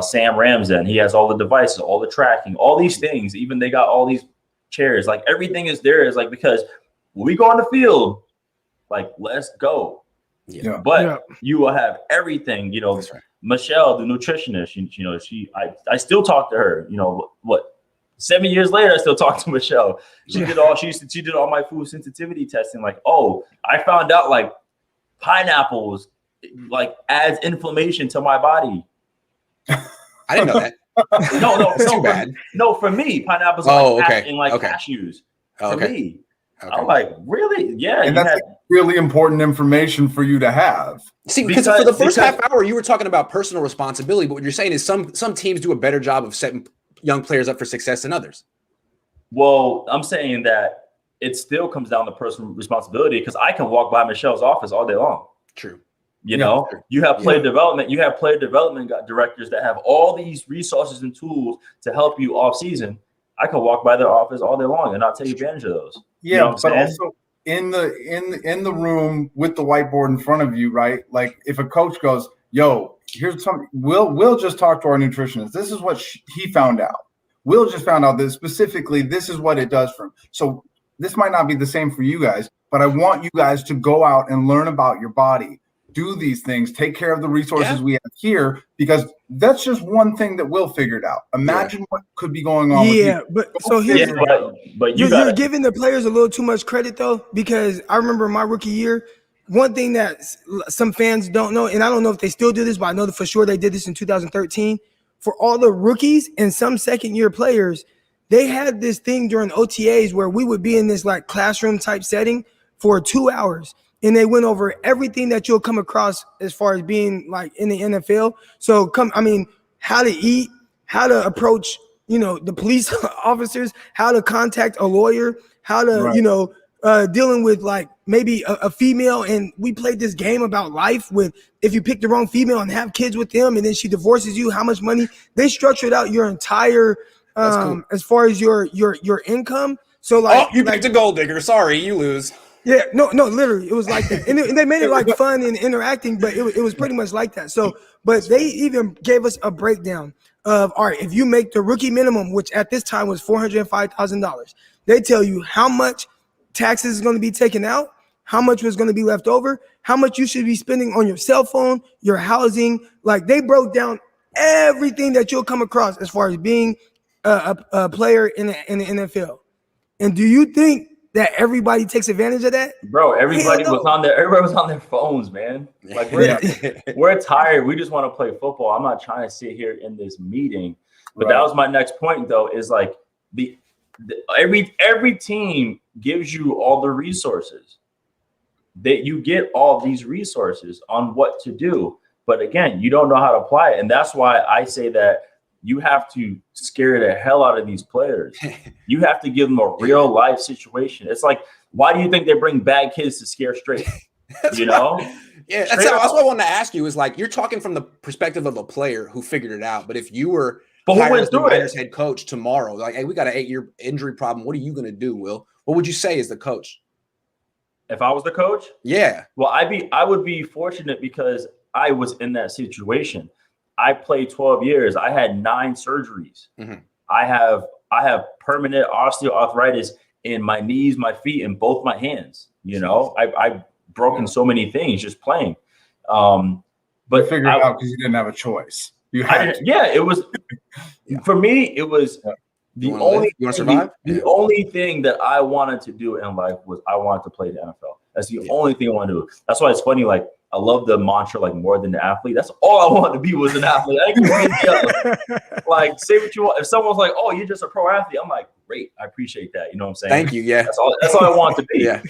Sam Ramsden. He has all the devices, all the tracking, all these things. Even they got all these chairs. Like everything is there. Is like, because when we go on the field, like, let's go. But you will have everything, That's right. Michelle, the nutritionist, I still talk to her, 7 years later, I still talk to Michelle. She did all my food sensitivity testing. Like, oh, I found out like pineapples like adds inflammation to my body. I didn't know that. No, too bad. No, for me, pineapples cashews. For me. Okay. I'm like, really? Yeah. And that's really important information for you to have. See, because for the first half hour, you were talking about personal responsibility, but what you're saying is some teams do a better job of setting young players up for success than others. Well, I'm saying that it still comes down to personal responsibility, because I can walk by Michelle's office all day long. True. You have player development. You have player development directors that have all these resources and tools to help you off season. I can walk by their office all day long and not take advantage of those. Yeah, but also in the room with the whiteboard in front of you, right? Like if a coach goes, "Yo, here's something," we'll just talk to our nutritionist. This is what he found out. Will just found out that specifically this is what it does for him. So this might not be the same for you guys, but I want you guys to go out and learn about your body. Do these things, take care of the resources we have here, because that's just one thing that Will figured out. Imagine what could be going on. But you're giving the players a little too much credit though, because I remember my rookie year, one thing that some fans don't know, and I don't know if they still do this, but I know that for sure they did this in 2013. For all the rookies and some second-year players, they had this thing during OTAs where we would be in this like classroom type setting for 2 hours. and they went over everything that you'll come across as far as being like in the NFL. So how to eat, how to approach, the police officers, how to contact a lawyer, how to, dealing with like maybe a female. And we played this game about life with, if you pick the wrong female and have kids with them and then she divorces you, how much money. They structured out your entire, cool, as far as your income. So like, you picked a gold digger. Sorry, you lose. Yeah, no, literally, it was like that, and they made it like fun and interacting, but it was pretty much like that. So, but they even gave us a breakdown of, all right, if you make the rookie minimum, which at this time was $405,000, they tell you how much taxes is going to be taken out, how much was going to be left over, how much you should be spending on your cell phone, your housing. Like, they broke down everything that you'll come across as far as being a player in the NFL. And do you think that everybody takes advantage of that? Bro, everybody was on their phones, man. Like, we're tired. We just want to play football. I'm not trying to sit here in this meeting. But that was my next point, though, is like every team gives you all the resources. That you get all these resources on what to do. But again, you don't know how to apply it. And that's why I say that you have to scare the hell out of these players. You have to give them a real life situation. It's like, why do you think they bring bad kids to scare straight? You know? Yeah, that's what I wanted to ask you, is like, you're talking from the perspective of a player who figured it out. But if you were hired as the Niners head coach tomorrow, like, hey, we got an 8-year injury problem. What are you going to do, Will? What would you say as the coach? If I was the coach? Yeah. Well, I would be fortunate because I was in that situation. I played 12 years. I had 9 surgeries. Mm-hmm. I have permanent osteoarthritis in my knees, my feet, and both my hands. You know, I've broken so many things just playing. But figured it out because you didn't have a choice. You had to. Yeah, it was for me. It was the only thing that I wanted to do in life was I wanted to play the NFL. That's the only thing I wanted to do. That's why it's funny. Like, I love the mantra, like, more than the athlete. That's all I wanted to be, was an athlete. I could like, say what you want. If someone's like, "Oh, you're just a pro athlete," I'm like, "Great, I appreciate that." You know what I'm saying? Thank you. Yeah, that's all I want to be. Yeah.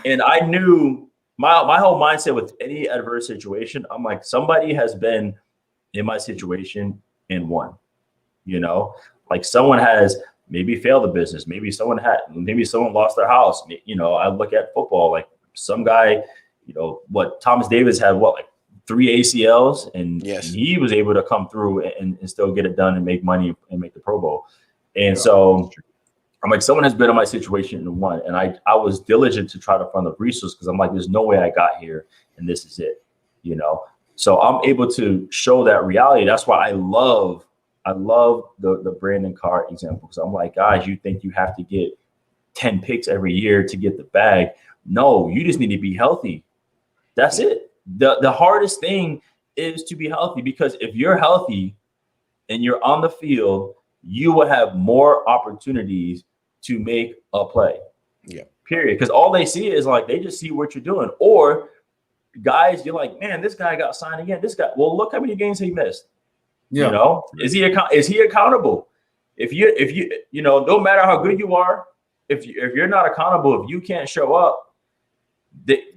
And I knew my whole mindset with any adverse situation. I'm like, somebody has been in my situation and won. You know, like, someone has maybe failed the business. Maybe someone lost their house. You know, I look at football, like, some guy. You know what? Thomas Davis had like 3 ACLs, and he was able to come through and still get it done and make money and make the Pro Bowl. And so I'm like, someone has been in my situation and won. And I was diligent to try to find the resources, because I'm like, there's no way I got here and this is it. You know, so I'm able to show that reality. That's why I love the Brandon Carr example, because I'm like, guys, you think you have to get 10 picks every year to get the bag? No, you just need to be healthy. That's it. The hardest thing is to be healthy, because if you're healthy and you're on the field, you will have more opportunities to make a play. Yeah. Period. Because all they see is, like, they just see what you're doing. Or guys, you're like, man, this guy got signed again. This guy, well, look how many games he missed. Yeah. You know, is he accountable? If you know, no matter how good you are, if you're not accountable, if you can't show up,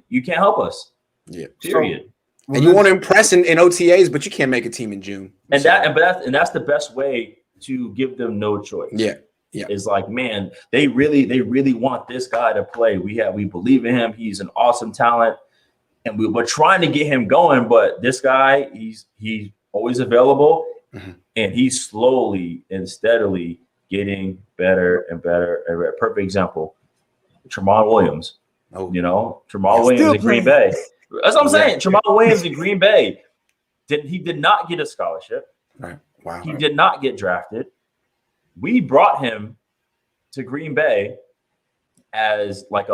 you can't help us. Yeah. Period. So, and you want to impress in OTAs, but you can't make a team in June. And that's the best way to give them no choice. Yeah. Yeah. It's like, man, they really want this guy to play. We believe in him. He's an awesome talent, and we're trying to get him going. But this guy, he's always available, and he's slowly and steadily getting better and better. A perfect example, Tramon Williams. Oh, you know, Tramon Williams in Green Bay. That's what I'm saying. Tramon Williams in Green Bay did not get a scholarship. Right. Wow. He did not get drafted. We brought him to Green Bay as like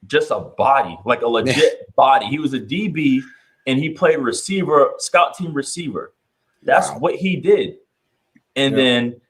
just a body, like a legit body. He was a DB and he played receiver, scout team receiver. That's what he did. And then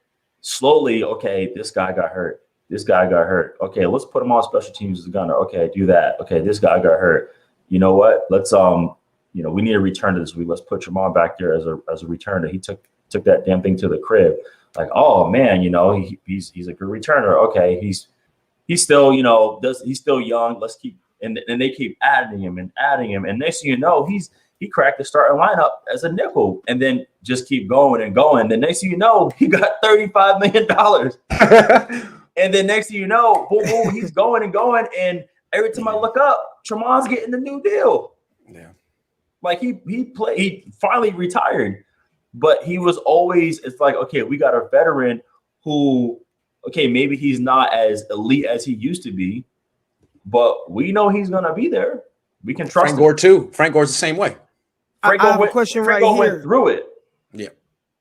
slowly, okay, this guy got hurt. This guy got hurt. Okay, let's put him on special teams as a gunner. Okay, do that. Okay, this guy got hurt. You know what? Let's we need a returner this week. Let's put Tramon back there as a returner. He took that damn thing to the crib. Like, oh man, you know, he's a good returner. Okay, he's still, you know, he's still young. Let's keep And they keep adding him. And next thing you know, he cracked the starting lineup as a nickel, and then just keep going and going. The next thing you know, he got $35 million. And then next thing you know, boom, boom, he's going and going. And every time I look up, Tremon's getting the new deal. Yeah. Like he finally retired, but he was always, it's like, okay, we got a veteran who, okay, maybe he's not as elite as he used to be, but we know he's going to be there. We can trust Frank Gore too. Frank Gore's the same way. I have a question right here. Went through it. Yeah.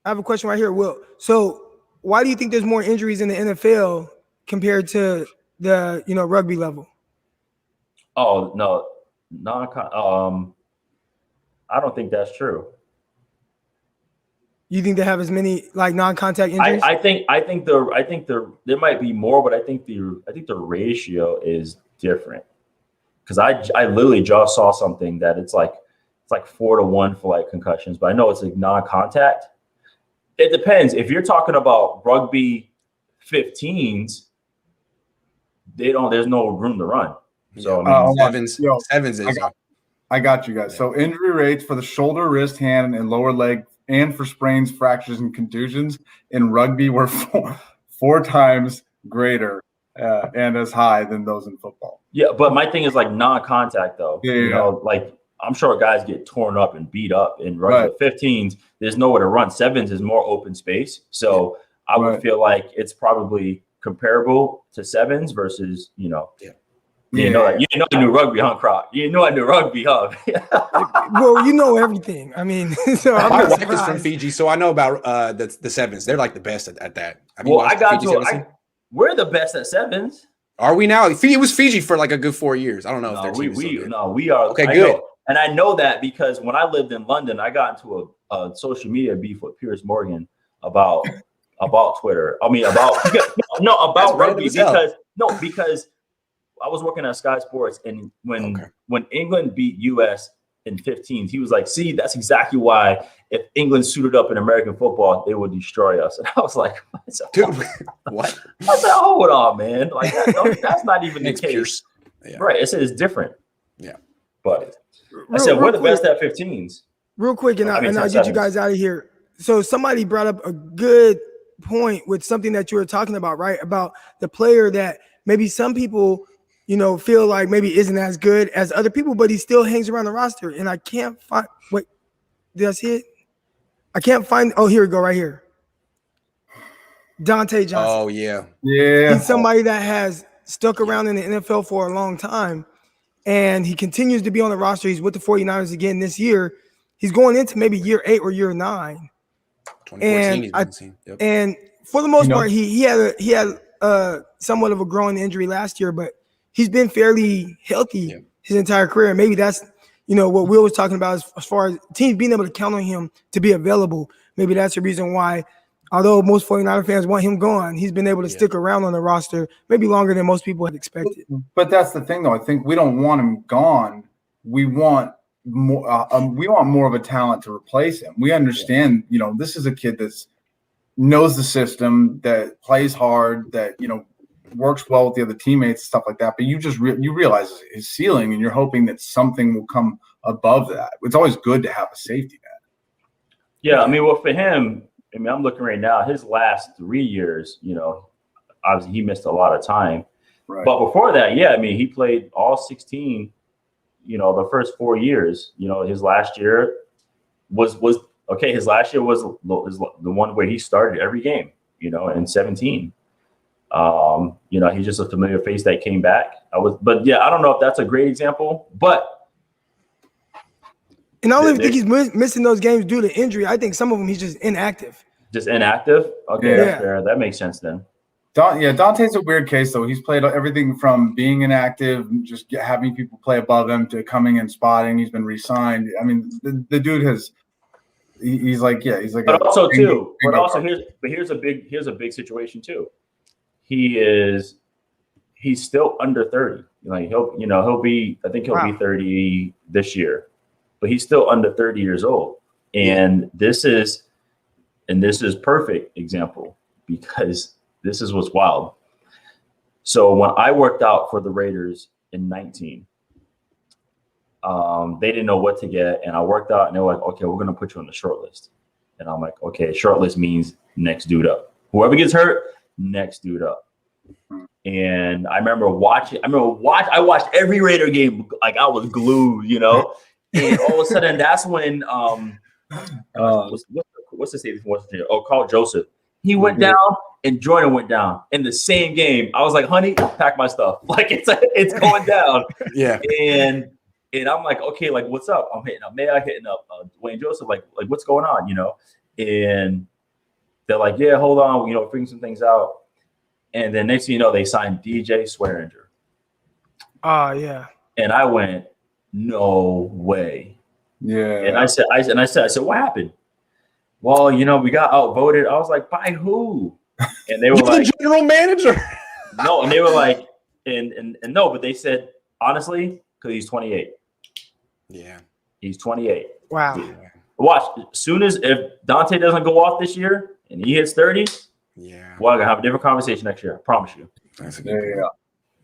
I have a question right here, Will. So why do you think there's more injuries in the NFL compared to the rugby level? Oh no, I don't think that's true. You think they have as many like non-contact injuries? I think there might be more, but I think the ratio is different. Because I literally just saw something that it's like 4-1 for like concussions, but I know it's like non-contact. It depends. If you're talking about rugby 15s, there's no room to run. So sevens is. I got you guys. Yeah. So injury rates for the shoulder, wrist, hand, and lower leg, and for sprains, fractures, and contusions in rugby were four times greater and as high than those in football. Yeah, but my thing is like non-contact though. Yeah. Like I'm sure guys get torn up and beat up in rugby. Right. 15s, there's nowhere to run. 7s is more open space. So I would feel like it's probably comparable to 7s versus, You know I knew rugby, huh, Croc? You know I knew rugby, huh? Well, you know everything. I mean, so my wife is from Fiji, so I know about the 7s. They're like the best at that. We're the best at 7s. Are we now? It was Fiji for like a good 4 years. I don't know if they're we are. Okay, good. And I know that because when I lived in London, I got into a social media beef with Piers Morgan about Twitter. I mean, about rugby because I was working at Sky Sports, and when England beat US in 15s, he was like, "See, that's exactly why if England suited up in American football, they would destroy us." And I was like, "Dude, what?" I said, "Hold on, man! Like that's not even the case, yeah. Right? It's different." Yeah, but I said we're the best at 15s. Real quick, and I'll get you guys out of here. So somebody brought up a good point with something that you were talking about, right? About the player that maybe some people, feel like maybe isn't as good as other people, but he still hangs around the roster. And I can't find, wait, did I see it? I can't find, oh, here we go, right here. Dante Johnson. Oh, yeah. Yeah. He's somebody that has stuck around in the NFL for a long time, and he continues to be on the roster. He's with the 49ers again this year. He's going into maybe year 8 or year 9. 2014, and for the most part, he had somewhat of a growing injury last year, but he's been fairly healthy his entire career. And maybe that's, what Will was talking about as far as teams being able to count on him to be available. Maybe that's the reason why, although most 49er fans want him gone, he's been able to stick around on the roster maybe longer than most people had expected. But that's the thing, though. I think we don't want him gone. We want more of a talent to replace him. We understand, this is a kid that's knows the system, that plays hard, that, works well with the other teammates, stuff like that. But you just you realize his ceiling, and you're hoping that something will come above that. It's always good to have a safety net. Yeah, I mean, well, for him, I'm looking right now. His last 3 years, obviously he missed a lot of time. Right. But before that, he played all 16. The first 4 years. His last year was okay. His last year was the one where he started every game. In 17. He's just a familiar face that came back. I don't know if that's a great example, but. And I don't even think he's missing those games due to injury. I think some of them he's just inactive. Just inactive? Okay, that's fair. That makes sense then. Dante's a weird case, though. He's played everything from being inactive, just having people play above him, to coming and spotting. He's been re-signed. I mean, the dude has. He's like. But here's a big situation too. He's still under 30. He'll be 30 this year, but he's still under 30 years old. And this is perfect example, because this is what's wild. So when I worked out for the Raiders in 19, They didn't know what to get, and I worked out, and they were like, okay, we're gonna put you on the short list. And I'm like, okay, short list means next dude up. Whoever gets hurt, next dude up. And I watched every Raider game, like I was glued, you know. And all of a sudden, that's when what's the safety from West Virginia? Oh, Carl Joseph. He went down, and Jordan went down in the same game. I was like, honey, pack my stuff. Like it's going down. Yeah. And I'm like, okay, like what's up? I'm hitting up Mayo, hitting up Dwayne Joseph, like what's going on, you know? And they're like, yeah, hold on, you know, figuring some things out. And then next thing you know, they signed DJ Swearinger. Oh, yeah. And I went, no way. Yeah. And I said, what happened? Well, you know, we got outvoted. I was like, by who? And they were like, the general manager. No, and they were like, and no, but they said, honestly, because he's 28. Yeah. He's 28. Wow. Yeah. Watch, as soon as if Dante doesn't go off this year and he hits 30, we're gonna have a different conversation next year. I promise you. That's a good point.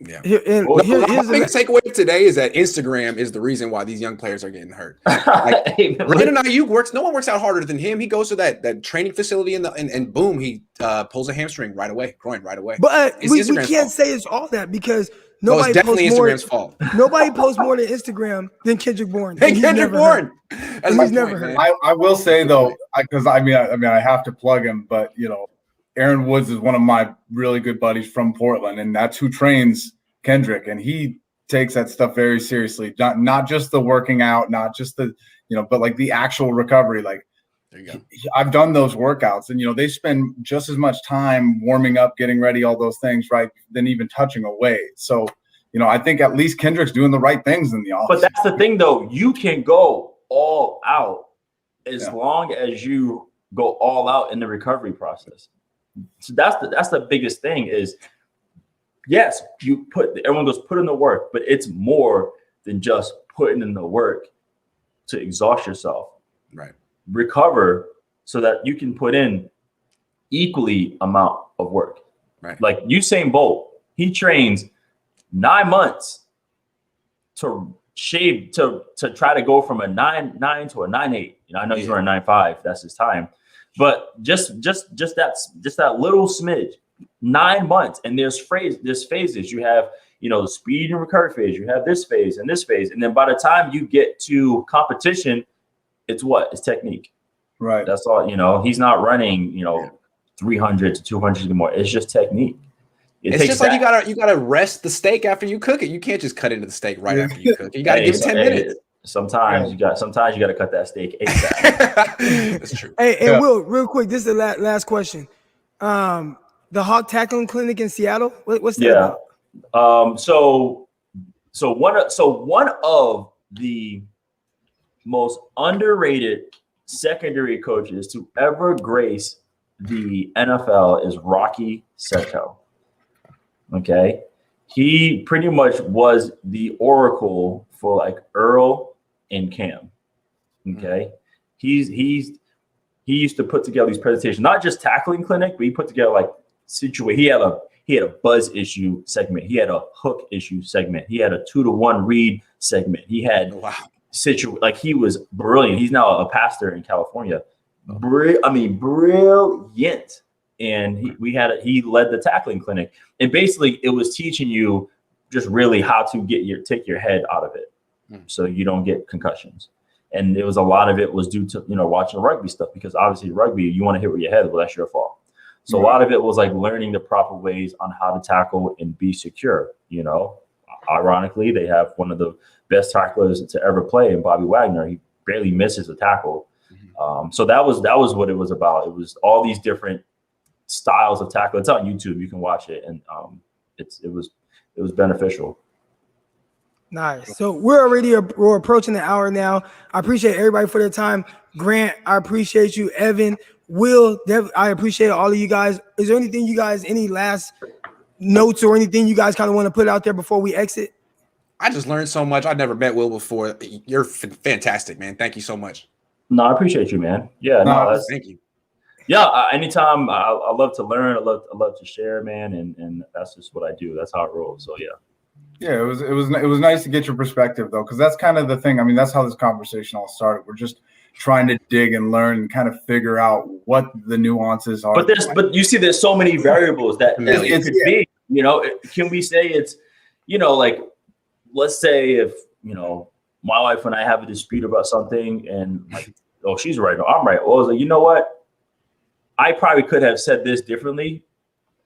Yeah. Well, my biggest takeaway today is that Instagram is the reason why these young players are getting hurt. Like, Brandon Ayuk works. No one works out harder than him. He goes to that training facility and boom, he pulls a hamstring right away, groin right away. But it's we can't say it's all that because nobody it's definitely Instagram's fault. Nobody posts more to Instagram than Kendrick Bourne. Hey, Kendrick Bourne. He's never heard. I will say though, because I mean I have to plug him, but you know, Aaron Woods is one of my really good buddies from Portland, and that's who trains Kendrick, and he takes that stuff very seriously. Not just the working out, not just the, you know, but like the actual recovery. Like, there you go. I've done those workouts, and you know, they spend just as much time warming up, getting ready, all those things, right, than even touching a weight. So, you know, I think at least Kendrick's doing the right things in the office. But that's the thing, though. You can go all out as long as you go all out in the recovery process. So that's the biggest thing is, yes, everyone goes put in the work, but it's more than just putting in the work to exhaust yourself. Right. Recover so that you can put in equally amount of work. Right. Like Usain Bolt, he trains 9 months to shave to try to go from a 9.9 to a 9.8. You know, I know he's running 9.5. That's his time. But just that little smidge, 9 months, and there's phases. You have, you know, the speed and recovery phase. You have this phase and this phase, and then by the time you get to competition, it's technique. Right. That's all. You know, he's not running, you know, 300 to 200 anymore. It's just technique. It's just like you gotta rest the steak after you cook it. You can't just cut into the steak right after you cook it. You gotta give it 10 minutes. Sometimes you got to cut that steak ASAP. That's true. Hey, and Will, real quick, this is the last question. The Hawk Tackling Clinic in Seattle. What's that about? So one of the most underrated secondary coaches to ever grace the NFL is Rocky Seto. Okay, he pretty much was the oracle for like Earl and Cam. Okay, he used to put together these presentations, not just tackling clinic, but he put together like situation. He had a buzz issue segment. He had a hook issue segment. He had a 2-to-1 read segment. He had like he was brilliant. He's now a pastor in California. Brilliant. And he led the tackling clinic, and basically it was teaching you just really how to take your head out of it, so you don't get concussions. And it was a lot of it was due to, you know, watching rugby stuff, because obviously rugby, you want to hit with your head, well, that's your fault. So a lot of it was like learning the proper ways on how to tackle and be secure. You know, ironically, they have one of the best tacklers to ever play in Bobby Wagner. He barely misses a tackle. So that was what it was about. It was all these different styles of tackle. It's on YouTube. You can watch it, and it was beneficial. Nice. So we're approaching the hour now. I appreciate everybody for their time. Grant, I appreciate you. Evan, Will, I appreciate all of you guys. Is there anything you guys, any last notes or anything you guys kind of want to put out there before we exit? I just learned so much. I'd never met Will before. You're fantastic, man. Thank you so much. No, I appreciate you, man. Yeah, thank you. Yeah, anytime. I love to learn. I love to share, man, and that's just what I do. That's how it rolls. So yeah. Yeah, it was nice to get your perspective though, because that's kind of the thing. I mean, that's how this conversation all started. We're just trying to dig and learn and kind of figure out what the nuances are. But you see, there's so many variables that it could be. You know, can we say it's, you know, like, let's say if, you know, my wife and I have a dispute about something and like, oh, she's right, no, I'm right. Well, I was like, you know what? I probably could have said this differently.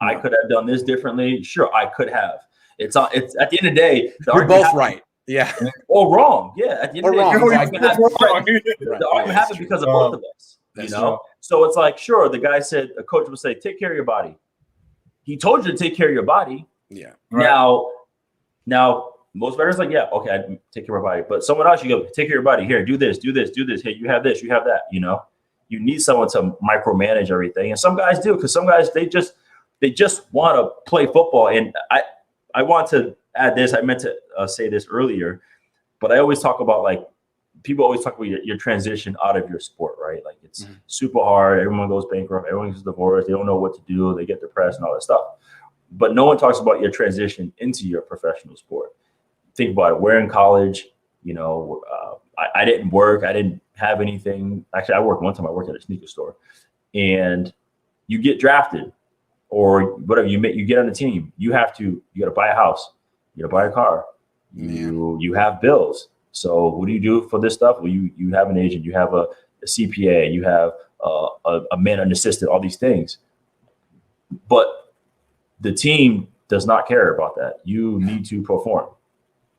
I could have done this differently. Sure, I could have. It's at the end of the day, we're both right. Yeah. Or wrong. Yeah. At the end of the day, the argument happened because of both of us. You know? So it's like, sure, the guy said, a coach would say, take care of your body. He told you to take care of your body. Yeah. Right. Now, most veterans like, yeah, okay, I take care of my body. But someone else, you go, take care of your body. Here, do this, do this, do this. Hey, you have this, you have that. You know, you need someone to micromanage everything. And some guys do, because some guys, they just want to play football. And I want to add this. I meant to say this earlier, but I always talk about, like, people always talk about your transition out of your sport, right? Like, it's super hard. Everyone goes bankrupt. Everyone gets divorced. They don't know what to do. They get depressed and all that stuff. But no one talks about your transition into your professional sport. Think about it. We're in college. You know, I didn't work. I didn't have anything. Actually, I worked one time. I worked at a sneaker store, and you get drafted, or whatever. You get on a team. You got to buy a house. You got to buy a car. You have bills. So what do you do for this stuff? Well, you have an agent. You have a CPA. You have a man, an assistant. All these things, but the team does not care about that. You need to perform.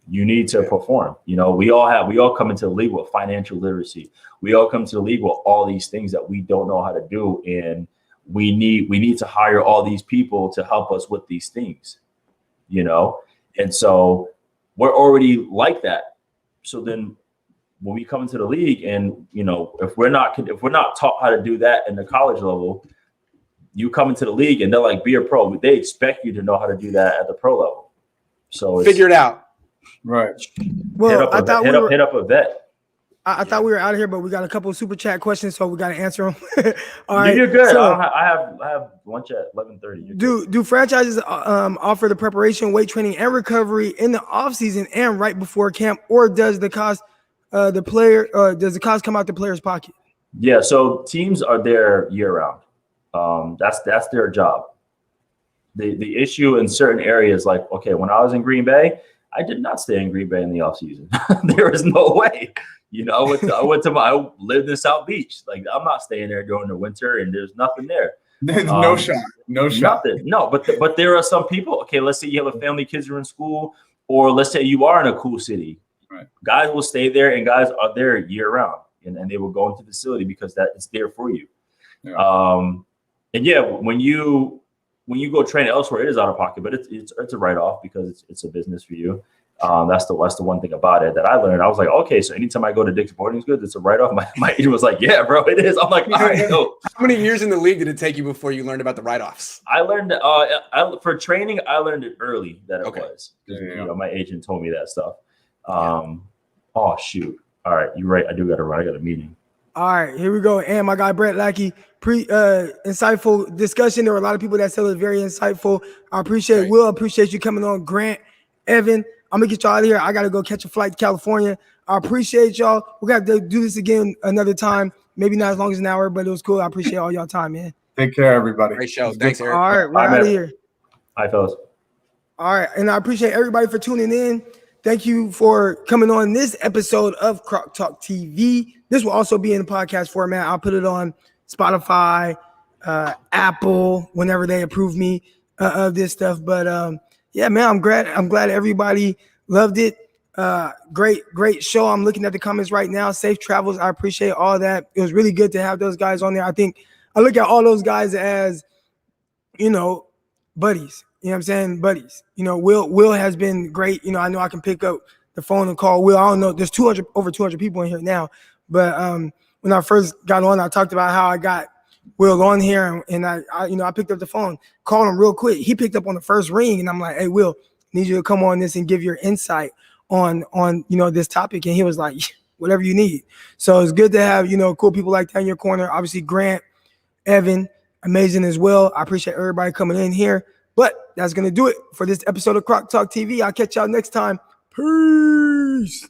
You need to perform. You know, we all come into the league with financial literacy. We all come to the league with all these things that we don't know how to do. And we need to hire all these people to help us with these things, you know? And so we're already like that. So then when we come into the league and, you know, if we're not taught how to do that in the college level, you come into the league and they're like, be a pro. They expect you to know how to do that at the pro level. So figure it out. Right. Well, hit up a vet. I thought we were out of here, but we got a couple of super chat questions, so we got to answer them. All right. You're good. So, I have lunch at 11:30. Do franchises offer the preparation, weight training, and recovery in the off season and right before camp, or does the cost does the cost come out the player's pocket? Yeah. So teams are there year round. That's their job. The issue in certain areas, like, okay, when I was in Green Bay, I did not stay in Green Bay in the offseason. There is no way. You know, I lived in South Beach. Like, I'm not staying there during the winter, and there's nothing there. There's no shot. Nothing. No, but there are some people. Okay, let's say you have a family, kids are in school, or let's say you are in a cool city. Right. Guys will stay there, and guys are there year round, and they will go into the facility because that it's there for you. Yeah. And yeah, when you go train elsewhere, it is out of pocket, but it's a write off because it's a business for you. That's the one thing about it that I learned. I was like, okay, so anytime I go to Dick's Sporting Goods, it's a write off. My agent was like, yeah, bro, it is. I'm like, all right, no. How many years in the league did it take you before you learned about the write offs? I learned for training. I learned it early that it was. Yeah. You know, my agent told me that stuff. Oh shoot! All right, you're right. I do got to run. I got a meeting. All right, here we go. And my guy Brett Lackey, insightful discussion. There were a lot of people that said it was very insightful. I appreciate it. Will, appreciate you coming on. Grant, Evan, I'm gonna get y'all out of here. I gotta go catch a flight to California. I appreciate y'all. We're gonna have to do this again another time. Maybe not as long as an hour, but it was cool. I appreciate all y'all time, man. Take care, everybody. Great show. Thanks, Eric. All right, we're out of here. Hi, fellas. All right, and I appreciate everybody for tuning in. Thank you for coming on this episode of CrockTalk TV. This will also be in the podcast format. I'll put it on Spotify, Apple, whenever they approve me of this stuff. But yeah, man, I'm glad everybody loved it. Great show. I'm looking at the comments right now. Safe travels. I appreciate all that. It was really good to have those guys on there. I think I look at all those guys as, you know, buddies. You know what I'm saying? Buddies. You know, Will has been great. You know I can pick up the phone and call Will. I don't know. There's over 200 people in here now. But when I first got on, I talked about how I got Will on here, and I picked up the phone, called him real quick. He picked up on the first ring, and I'm like, hey, Will, need you to come on this and give your insight on this topic. And he was like, whatever you need. So it's good to have, cool people like that in your corner. Obviously, Grant, Evan, amazing as well. I appreciate everybody coming in here. But that's going to do it for this episode of CrockTalk TV. I'll catch y'all next time. Peace.